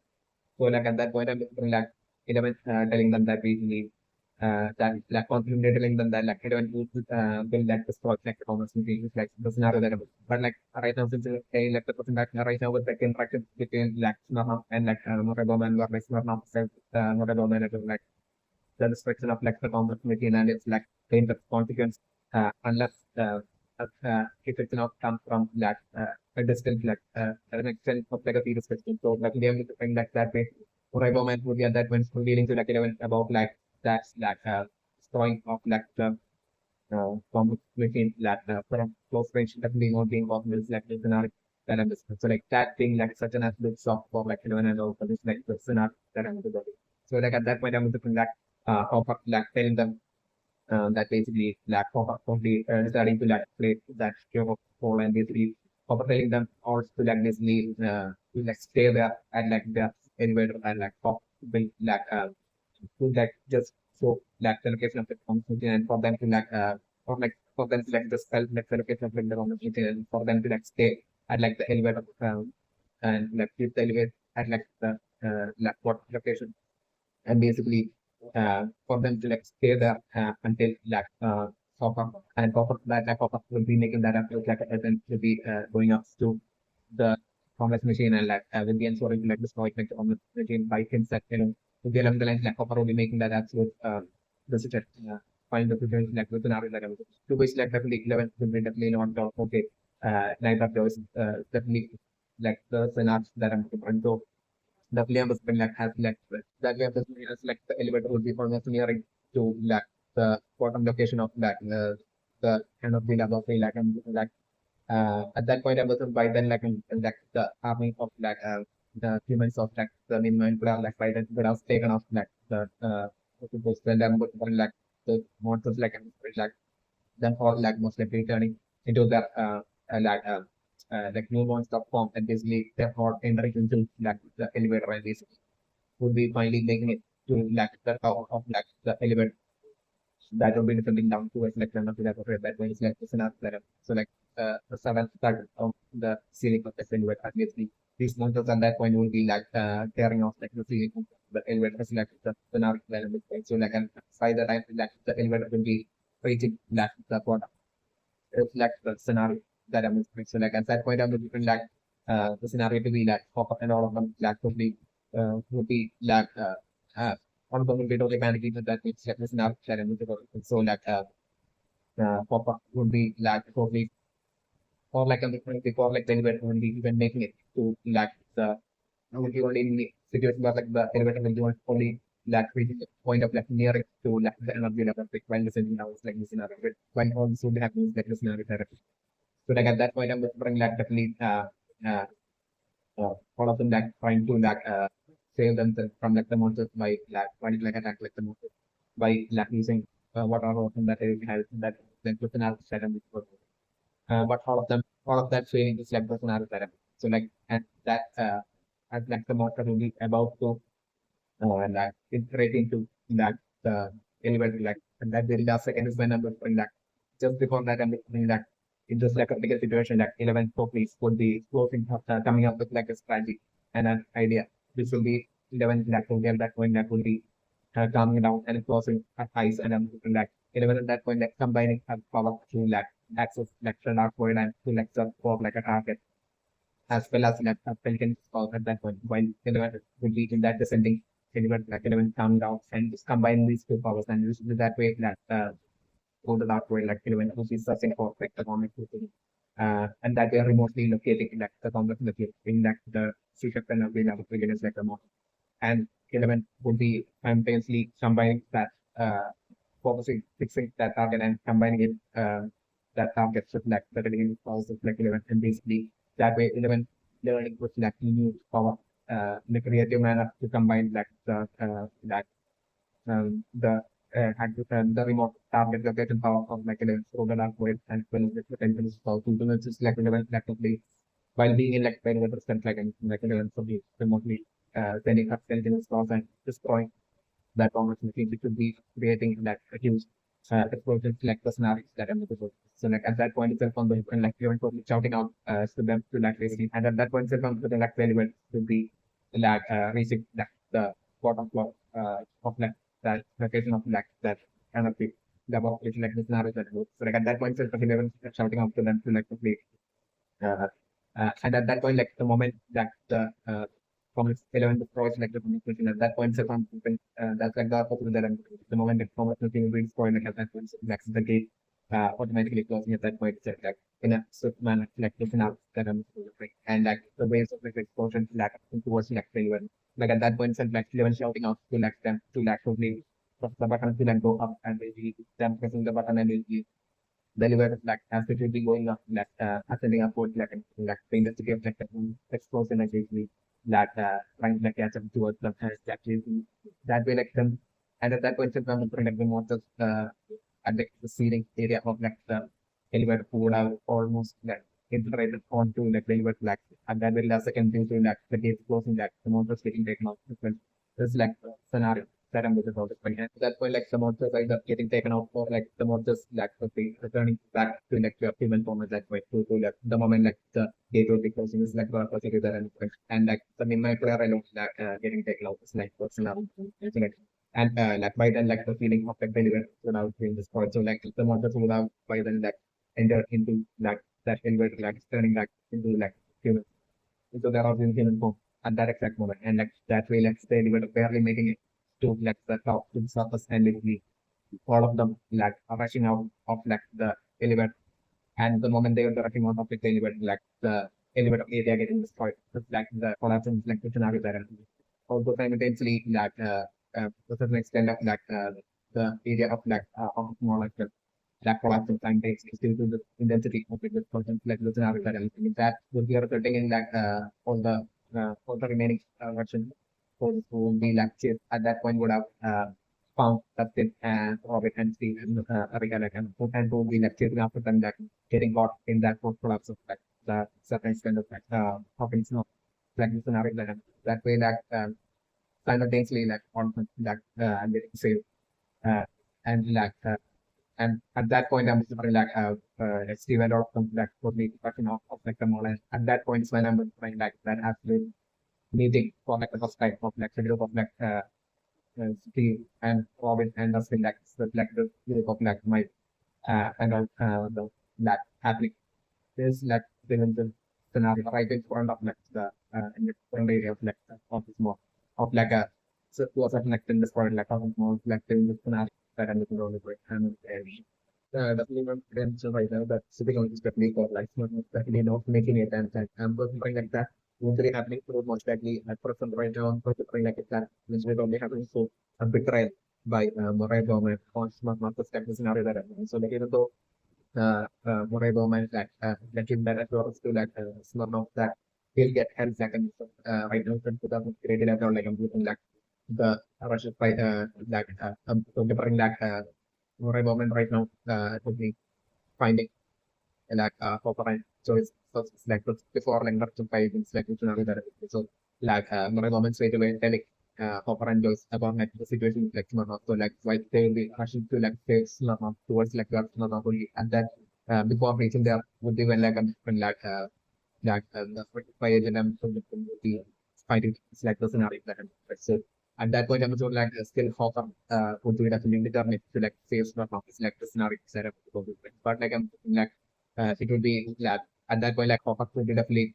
So like at that point, I'm like 11 telling them that we need that like confidently telling them that like 11 will like this project like conversation is like the scenario that happens. But like right now since like the person that right now with like interaction between like Smirnof and like Moraboma and like Smirnof Moraboma and like the destruction of like the complex machine and it's like the consequence unless if it's not come from like a distance like an extent of like a serious question. So like they have to bring that way. Riboman would be at that when dealing to like 11 about like that's like destroying of like the complex machine like from close range definitely not being possible is like the scenario that I'm discussing. So like that being like such an absolute shock for like 11 and also this like the scenario that I'm going to. So like at that point I'm going to like like telling them that basically like probably starting to like play that game of role and basically telling them also to like basically to like stay there and like the elevator and like will like to like just show like the location of the conversation and for them to like or like for them to like just tell like the location of like, the conversation and for them to like stay at like the elevator and like keep the elevator at like the like what location and basically for them to like stay there until like Pop-up and Pop-up that like Pop-up will be making that up like event will be going up to the commerce machine and like will be ensuring to like destroy like the commerce machine by himself, you know, to be along the line like Pop-up will be making that absolute decision find the situation like the scenario that I was to which like definitely 11 will be definitely not okay neither of those definitely like the scenario that I'm going to the flame has been like has like that way has been as like the elevator will be almost nearing to like the bottom location of like the kind of the laboratory like and like at that point I was by then like the army of like the humans of like the minimum plan like by then would have taken off like the then them would like the monsters like then all like most likely turning into the like new monster form and basically they're all entering into like the elevator and basically would be finally making it to like the top of like the elevator that would be descending down towards like the laboratory that way is like it's another level. So like the seventh third of the ceiling of the elevator and basically these monsters at that point will be like tearing off like the ceiling of the elevator is like the now level. So like and by the time like the elevator will be reaching like the bottom reflect the scenario that I'm explaining. So like at that point, I'm looking like the scenario to be like pop up and all of them like would be like one of them will be totally panicking and that means like the scenario that I'm looking for. So like pop up would be like totally or like I'm looking before like the elevator will be even making it to like the will be only in the situation where like the elevator will be only like reaching the point of like nearing to like the energy level like when the scenario is like the scenario when all this would happen is like the scenario therapy. So like at that point, I'm whispering like definitely uh, all of them like trying to like save themselves from like the monsters by like attack like the monsters by like using what are often that they have that then personality set and but all of that failing is like personality set. So like and that as like the monster will be about to and integrate into that elevator like and that very last second is when I'm whispering like just before that I'm whispering that in just like a bigger situation like 11 police would be closing up, coming up with like a strategy and an idea. This will be 11 that will get that point that will be calming down and closing her eyes and I'm looking like 11 at that point like combining her power to like access like the dark void and to like serve for like a target as well as like a Pelican call at that point while 11 will be in that descending 11 like 11 calm down and just combine these two powers and use it that way that go the dark way, like when who is searching for like the comic book and that they are remotely locating like the complex location in like the secret and of the against like the model. And 11 would be simultaneously combining that focusing fixing that target and combining it that target with like the relating powers of like 11 and basically that way 11 learning with like new power in a creative manner to combine like the the remote target located power of like a solar avoid and when the potential is powerful to just like effectively while being in like very percent like for the remotely sending up sending stores and destroying that commerce machine which would be creating that huge explosions like the scenarios that I'm looking for. So like at that point itself on the and like you're totally shouting out to them to like basically and at that point itself on the like relevant to be like reaching like the bottom floor of like that location of like that kind of thing. The about which like the scenarios that work. So like at that point itself everyone shouting out to them to like complete uh, and at that point, like the moment that the Commerce 11 destroys like the Commerce machine, at that point, second, that's like the opposite that the moment the Commerce machine will destroy, like at that point, like the gate automatically closing at that point, it's like in a swift manner, like looking out that I'm and like the waves of like explosion, like towards like 11. Like at that point, like 11 shouting out to like them to like totally press the button to like go up and they them pressing the button and they deliver like as it will be going up like ascending upward like the intensity of like explosion like basically like trying to like catch up towards the actually that way like them and at that point it's like the monsters at like the ceiling area of like the elevator would have almost like infiltrated onto like the elevator like and that will last second due to like the gate closing like the monsters getting taken out. This is like the scenario that I'm looking for this point. And at that point, like the monsters either getting taken out or like the monsters like would be returning back to like their human form at that point to like the moment like the gate will be closing is like the opposite there and like the main player alone like getting taken out is like what's now. And like by then like the feeling of like deliver without being destroyed. So like the monsters would have by then like enter into like that elevator like turning back into like human into their original human form at that exact moment. And like that way like they were barely making it to like the top to the surface and literally all of them like are rushing out of like the elevator and the moment they were rushing out of the elevator like the elevator area getting destroyed just like the collapsing like the scenario there also simultaneously like to a certain extent of like the area of like of more like the like collapsing simultaneously due to the intensity of it like the scenario that would be resulting in like all the remaining version who will be like chased at that point would have found Dustin and Robert and Steve and Erica like and who will be like chasing after them like getting caught in that post collapse of like the certain kind of like Hawkins no like the scenario that way like simultaneously like on like and getting saved uh, and like and at that point, I'm remembering like Steve and all like totally fucking off like the mall. And at that point is when I'm remembering like that absolute meeting for like the first time of like the group of like Steve and Robin and Dustin like like the group of like my and all the that happening. There's like the scenario right in front of like the in the front area of like of this mall of like a so it was like in this part like of more like in the scenario that I'm looking over and definitely my credential right now that sitting on this technique or like not definitely not making it and I'm working like that usually happening through most likely at present right now I'm going like that which will only happen so a betrayal by Moray Bowman on smart market scenario that so like even though Moray Bowman like him that assurance to like Smirnof that he'll get 10 seconds right now to the created account like I'm looking like the Russian fight like so preparing like Moray Bowman right now to be finding like Hopper so it's like before like Russian fight it's like it's another direction. So like Moray Bowman straight away telling Hopper and Joyce about like the situation with like Smirnoff. So like why they will be rushing to like save Smirnoff towards like the Smirnoff only and then before reaching there would be when like the fire agent and so the fighting it's like the scenario that so at that point I'm sure like still Hopper would do it as a determined to like save Smirnoff it's like the scenario set up but like I'm like it would be like at that point like Hopper would be definitely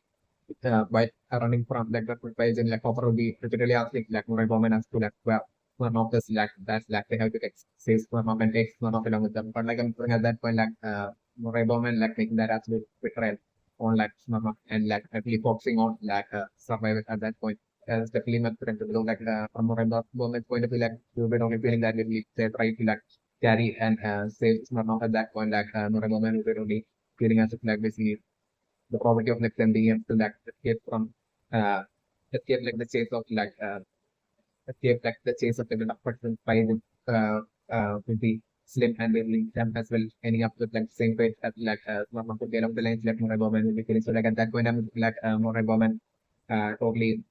by running from like the page and like Hopper will be repeatedly asking like more women as to like where one of this like that's like they have to like save one of and take one of along with them. But like I'm saying at that point like more women like making that absolute betrayal on like Mama and like actually focusing on like survival at that point. It's definitely not friend to like from more woman's point of view like you bit only feeling that really they try to like carry and save Mama at that point like more woman will only feeling as if like basically the poverty of like them being able to like escape from uh escape like the chase of like escape like the chase of the person by will be slim and will them as well, ending up with like same weight as like Smirnof could be along the lines like Murray Bowman will be feeling. So like at that point, I'm like Murray Bowman totally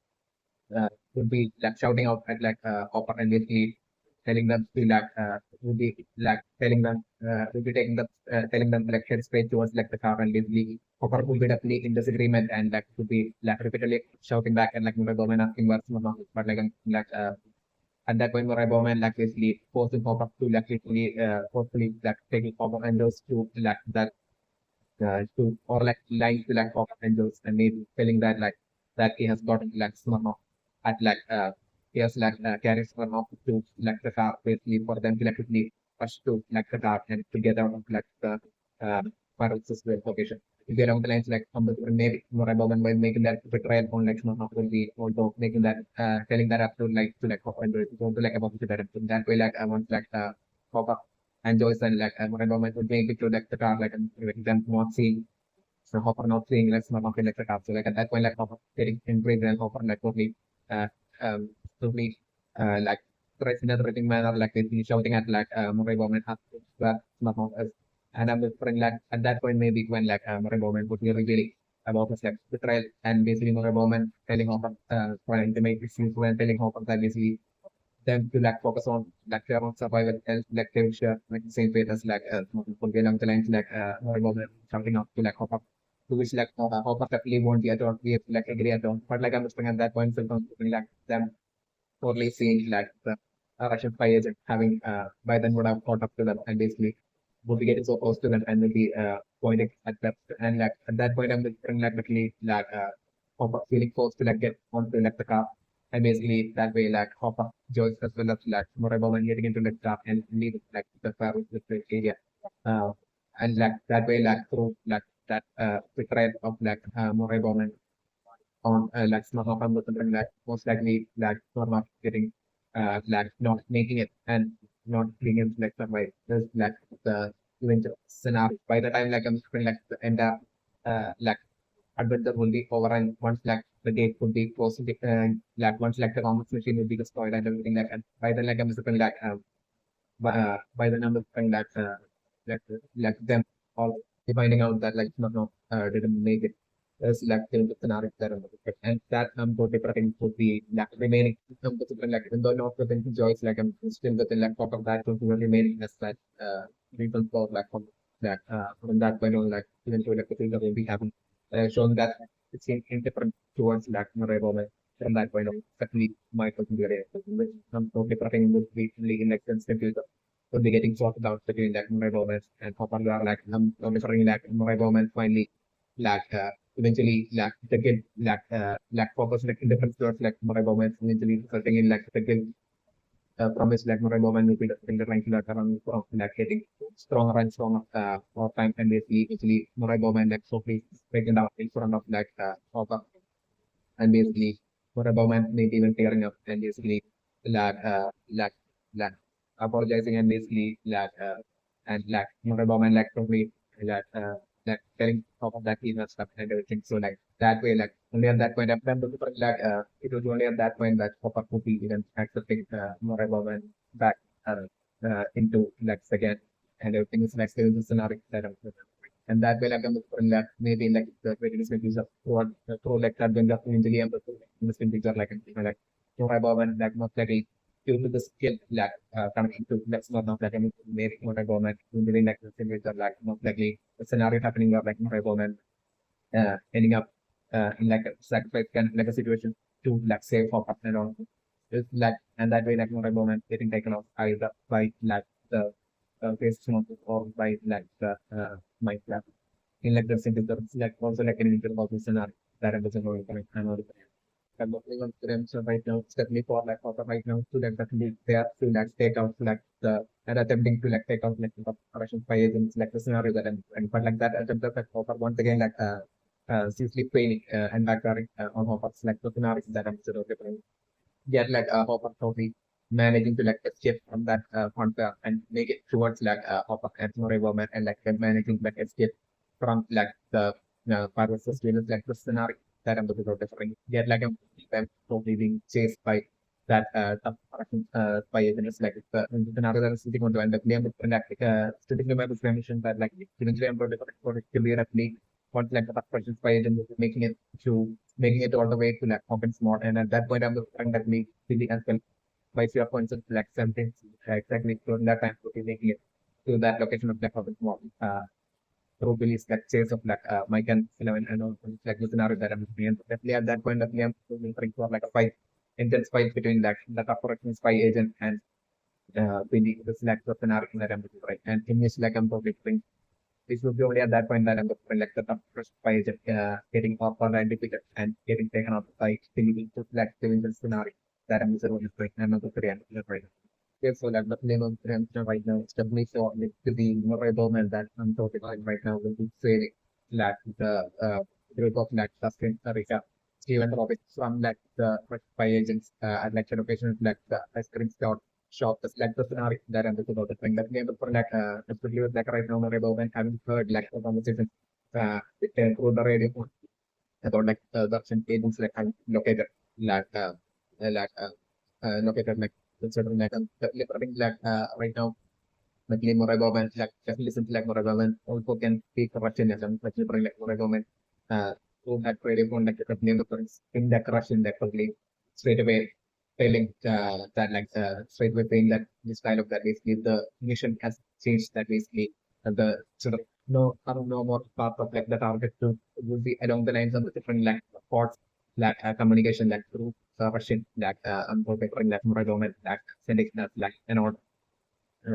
would be like shouting out at like Hopper and basically telling them to like would be like telling them would be taking the telling them like head straight towards like the car and basically Hopper would be definitely in disagreement and like would be like repeatedly shouting back and like Murray Bowman asking what's wrong, but like at that point Murray Bowman like basically forcing Hopper to like literally forcefully like taking Hopper and those to like that to or like lying to like of angels and maybe telling that like that he has gotten like Smirnof at like he has like carried Smirnof to like the car basically for them to like quickly rush to like the car and to get out of like the uh Paris location. To get along the lines like maybe Murray Bowman by making that betrayal on like Smirnof will be also making that telling that up to like Hopper and to like about to that that way like I want like Hopper and Joyce and like Murray Bowman would make it to like the car like and like, them not seeing so Hopper not seeing like Smirnoff in like the car. So like at that point like Hopper getting intrigued and Hopper like totally uh totally like threats in a threatening manner like basically shouting at like Murray Bowman has that Smirnoff is and I'm whispering like at that point maybe when like Murray Bowman would be revealing about his like betrayal and basically Murray Bowman telling Hopper trying to make issues when telling Hopper that basically them to like focus on like their own survival and like they will share like the same fate as like could be along the lines like Morgan something up to like hop up to which like hop up definitely won't be at all be able to like agree at all. But like I'm just at that point film like them totally seeing like the Russian spy agent having by then would have caught up to them and basically would be getting so close to them and will be pointing at them and like at that point I'm like literally like Hopper feeling forced to like get onto like the car and basically that way like Hopper Joyce as well as like Murray Bowman getting into the car and leaving like the car with the area uh, and like that way like through like that betrayal of like Murray Bowman on like Smirnoff and something like most likely like Smirnoff getting like not making it and not being able to like survive. There's like the eventual scenario. By the time like I'm screen like the end up like adventure will be over and once like the gate will be closed and like once like the comics machine will be destroyed and everything like and by then like I'm screen like by the number thing that like them all finding out that like no didn't make it is like the scenario that and that totally preferring would be like remaining like even though not within joys like I'm still within like part of that will remaining as that people for like from that point on like even though like the things that will be happening showing that it's indifferent towards like Murray from that point on certainly my person be which I'm totally preferring would be in like instant future will be getting sorted out between like Murray Bowman and Hopper like I'm referring like Murray Bowman finally like eventually like the kid like focus like in different stores like Murray Bowman eventually resulting in like the kid from his like Murray Bowman will be the trying to like around like getting stronger and stronger more time and basically eventually Murray Bowman like so please breaking down in front of like Hopper and basically Murray Bowman maybe even tearing up and basically like like apologizing and basically and like Murray Bowman like totally like like telling top of that he messed up and everything. So like that way, like only at that point, I'm looking for like it was only at that point that Hopper could be even accepting Murray Bowman back into like again and everything is like still the scenario that I'm and that way like I'm looking for like maybe like the way it is maybe just through like that when the eventually I'm looking in the picture like Murray Bowman like most likely due to the skill like coming to let's not like any maybe Murray Bowman really like the simulator like most likely the scenario happening of like Murray Bowman ending up in like a sacrifice kind of like a situation to like save for partner on it's like and that way like Murray Bowman getting taken off either by like the face or by like the Minecraft in like the simulator it's like also like an individual of the scenario that I'm just going to I'm working on them. So right now, it's definitely for like author right now to like definitely they are to like take out like the and attempting to like take out like the Russian spy agents like the scenario that and but like that attempt of like author once again like seriously failing and backfiring on Hopper's like the scenarios that I'm sort of different. Yet like Hopper totally managing to like escape from that conflict and make it towards like Hopper and Murray Bowman and like them managing like escape from like the Parvus students like the scenario that I'm looking for different. Yet like I'm totally being chased by that tough spy agent is like the scenario that is sitting on the end of the sitting in my mission that like eventually I'm going to clearly what like the tough person spy agent is making it all the way to like Hawkins mod, and at that point I'm that me really as well by 0.6 like something exactly from that time to be making it to that location of Black Hawkins mod. Probably is like chase of like Mike and 11 and all like the scenario that I'm looking at. Definitely at that point, definitely I'm looking for like a fight, intense fight between like the operation spy agent and Billy. This like the scenario that I'm looking for. Right? And in this like I'm probably thinking this would be only at that point that I'm looking for like the top first spy agent getting off on and defeated and getting taken out by Billy to like doing the scenario that I'm looking for. I'm not the end right. Yes, so like the name of the answer right now, it's definitely so to be more moment that I'm talking about right now will be saying that the group of like Tuscan Rica, Steven Roberts from like the spy agents at like the location like the ice cream store shop, just like the scenario that I'm talking about the thing that name for like especially with like right now about and having heard like the conversation through the radio about like the Russian agents like located like located like certain like literally like right now like more government like definitely listen to like more government also can speak Russian as well like literally like more government who had created one like the name of in that Russian that probably straight away telling that like straight away saying that this dialogue that basically the mission has changed that basically the sort of no I don't know more part of like the target to will be along the lines of the different like ports like communication like through Russian like unprotected like more government like sending that like an order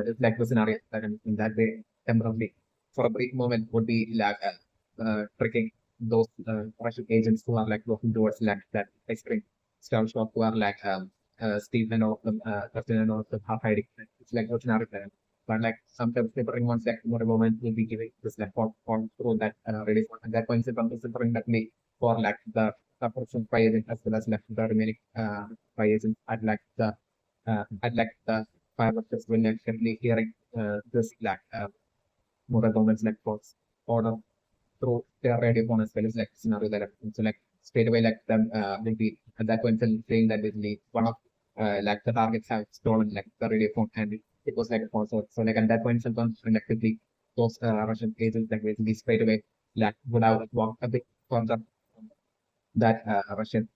it's like the scenario that in that way temporarily for a brief moment would be like tricking those Russian agents who are like working towards like that extreme style shop who are like Steve and all of them Justin and all of them half hiding. It's like the scenario there. But like sometimes they bring one second more moment will be giving this like form through that release and that point is considering that me for like the person spy agent as well as like the remaining spy agents I'd like the fireworks when actually hearing this like more governments like force order through their radio phone as well as like scenario that happens. So like straight away like them will be at that point saying that basically one of like the targets have stolen like the radio phone and it was like a false. So like at that point sometimes collectively those Russian agents like basically straight away like would have walked a bit further that Russian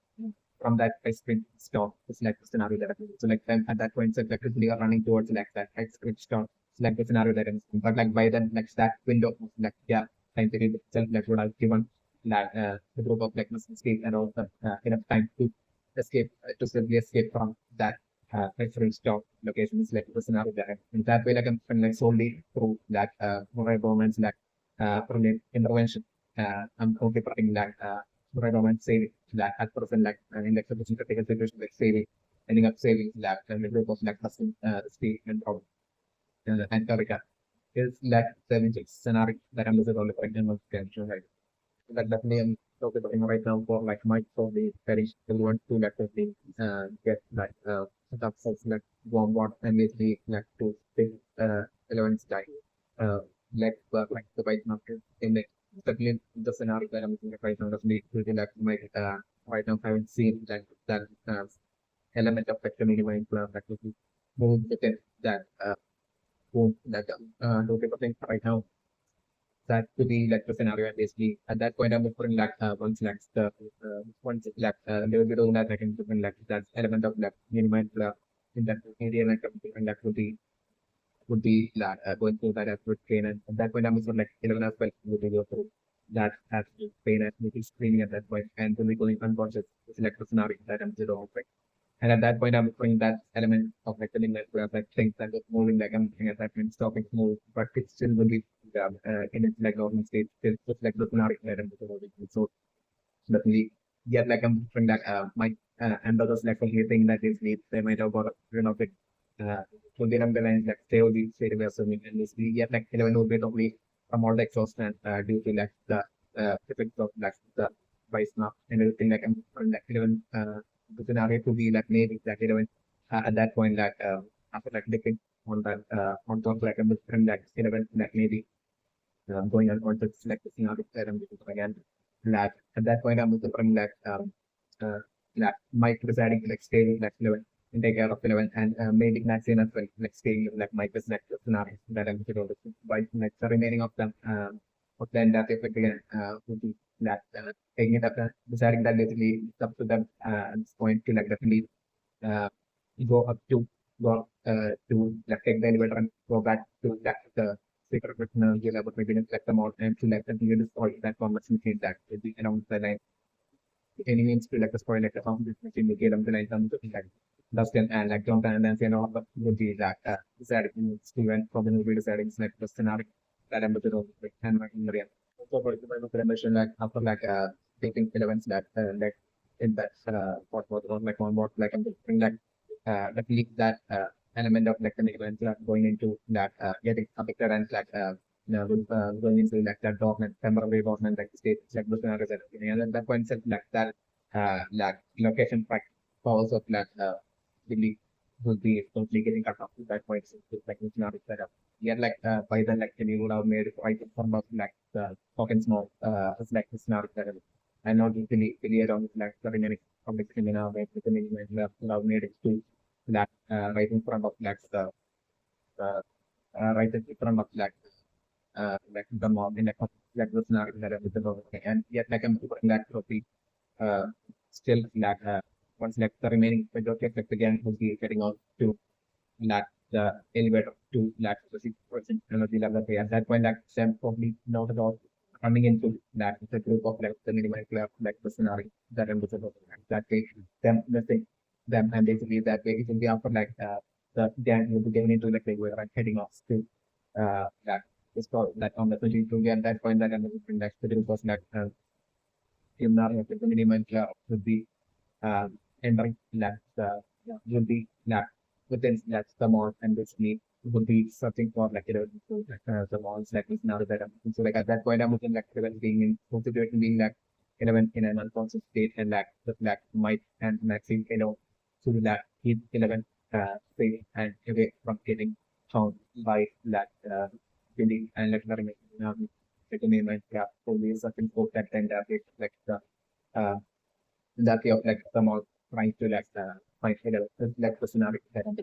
from that ice cream store. It's like the scenario that happens. So like then at that point, so effectively are running towards like that ice cream store. It's like the scenario that happens. But like by then, like that window of like yeah, time period itself, like would have given like the group of like Muslim escape and also enough time to escape to simply escape from that ice cream store location. It's like the scenario that happens. In that way, like I'm like solely through that moral governments like from intervention. I'm only putting like government saving that at present like in like supposing critical situation like saving ending up saving lab and the group of like custom state and problem and America is like saving scenario that I'm looking only for example right that definitely I'm talking right now for like my for the very still want to like get like stuff like warm water and basically like to take elements like uh like the white market in the definitely the scenario that I'm looking at right now definitely really like my right now I haven't seen that element of like community mind that will be moved within that boom that two people think right now that to be like the scenario and basically at that point I'm putting like once like the once like they will be doing that I can different like that element of like minimize in that area like different like would be that going through that effort pain and at that point I'm also like 11 as well would be go through that absolute pain and maybe screaming at that point and to be going unconscious it's like the scenario that I'm zero and at that point, I'm putting that element of like telling that where like things that is moving like I'm looking at that point, stopping to move, but it still will be in its like normal state. It's just like the scenario that I'm looking at. So definitely, yeah, like I'm putting that my and others like from think that is need they might have got it. So then I'm gonna like stay with the state of swimming and this yeah like 11 would be totally from all the exhaust and due to like the effects of like the vice now and everything like I'm putting like 11 the scenario to be like made exactly when at that point like after like dipping on that on top like a different like 11 like maybe going on to select the scenario that I'm looking for again like at that point I'm looking for like like might deciding to like stay with like 11 take care of 11 and maybe vaccine as well, like staying like my business scenario that I'm going to by like the remaining of them of the entire effect again would be that taking it up deciding that basically it's up to them at this point to like definitely uh, go up to like take the elevator and go back to like the secret question you'll have maybe select them out and to like continue to spoil that conversation that will be around the line any means to like the spoil like the sound between the game and the line terms of like Dustin and like John and then you know would be that deciding Steven from the movie deciding like the scenario that I'm with like and in the real. So for example, I mentioned like after like taking elements that like in that what was like on what like I'm thinking like that leak that element of like the events going into that getting affected and like going into like that document, temporary document, like state, like the scenario that and then that point like that like location fact powers of like the leak will be totally getting cut off to that point. So it's like it's not set up. Yet like by then like you would have made it right some of like the tokens more as like it's not set up. And not really around like the remaining of the criminal like the minimum would have made it to that right in front of uh, right in front of like the mob in like the scenario that with the and yet like I'm putting that trophy uh still like once like the remaining majority of like the gang will be getting out to like the elevator to like the 6% energy level okay. At that point like Sam probably not at all coming into that the group of like the minimal club like the scenario that I'm visible that way them missing them and basically that way it will be after like the gang will be getting into like they were like heading off to that is called that on the 22 at that point that I'm looking like the group was like team now like the minimal club would be entering that would be that within that the mall and basically would be searching for like the malls like is now that so like at that point I'm looking like 11 being in so situation being like 11 in an unconscious state and like the black might and maxing to that heat 11 safe and away from getting found by that building and like the remaining like the name and yeah probably something for that and like the uh that way of like the mall trying to like find like the scenario that I'm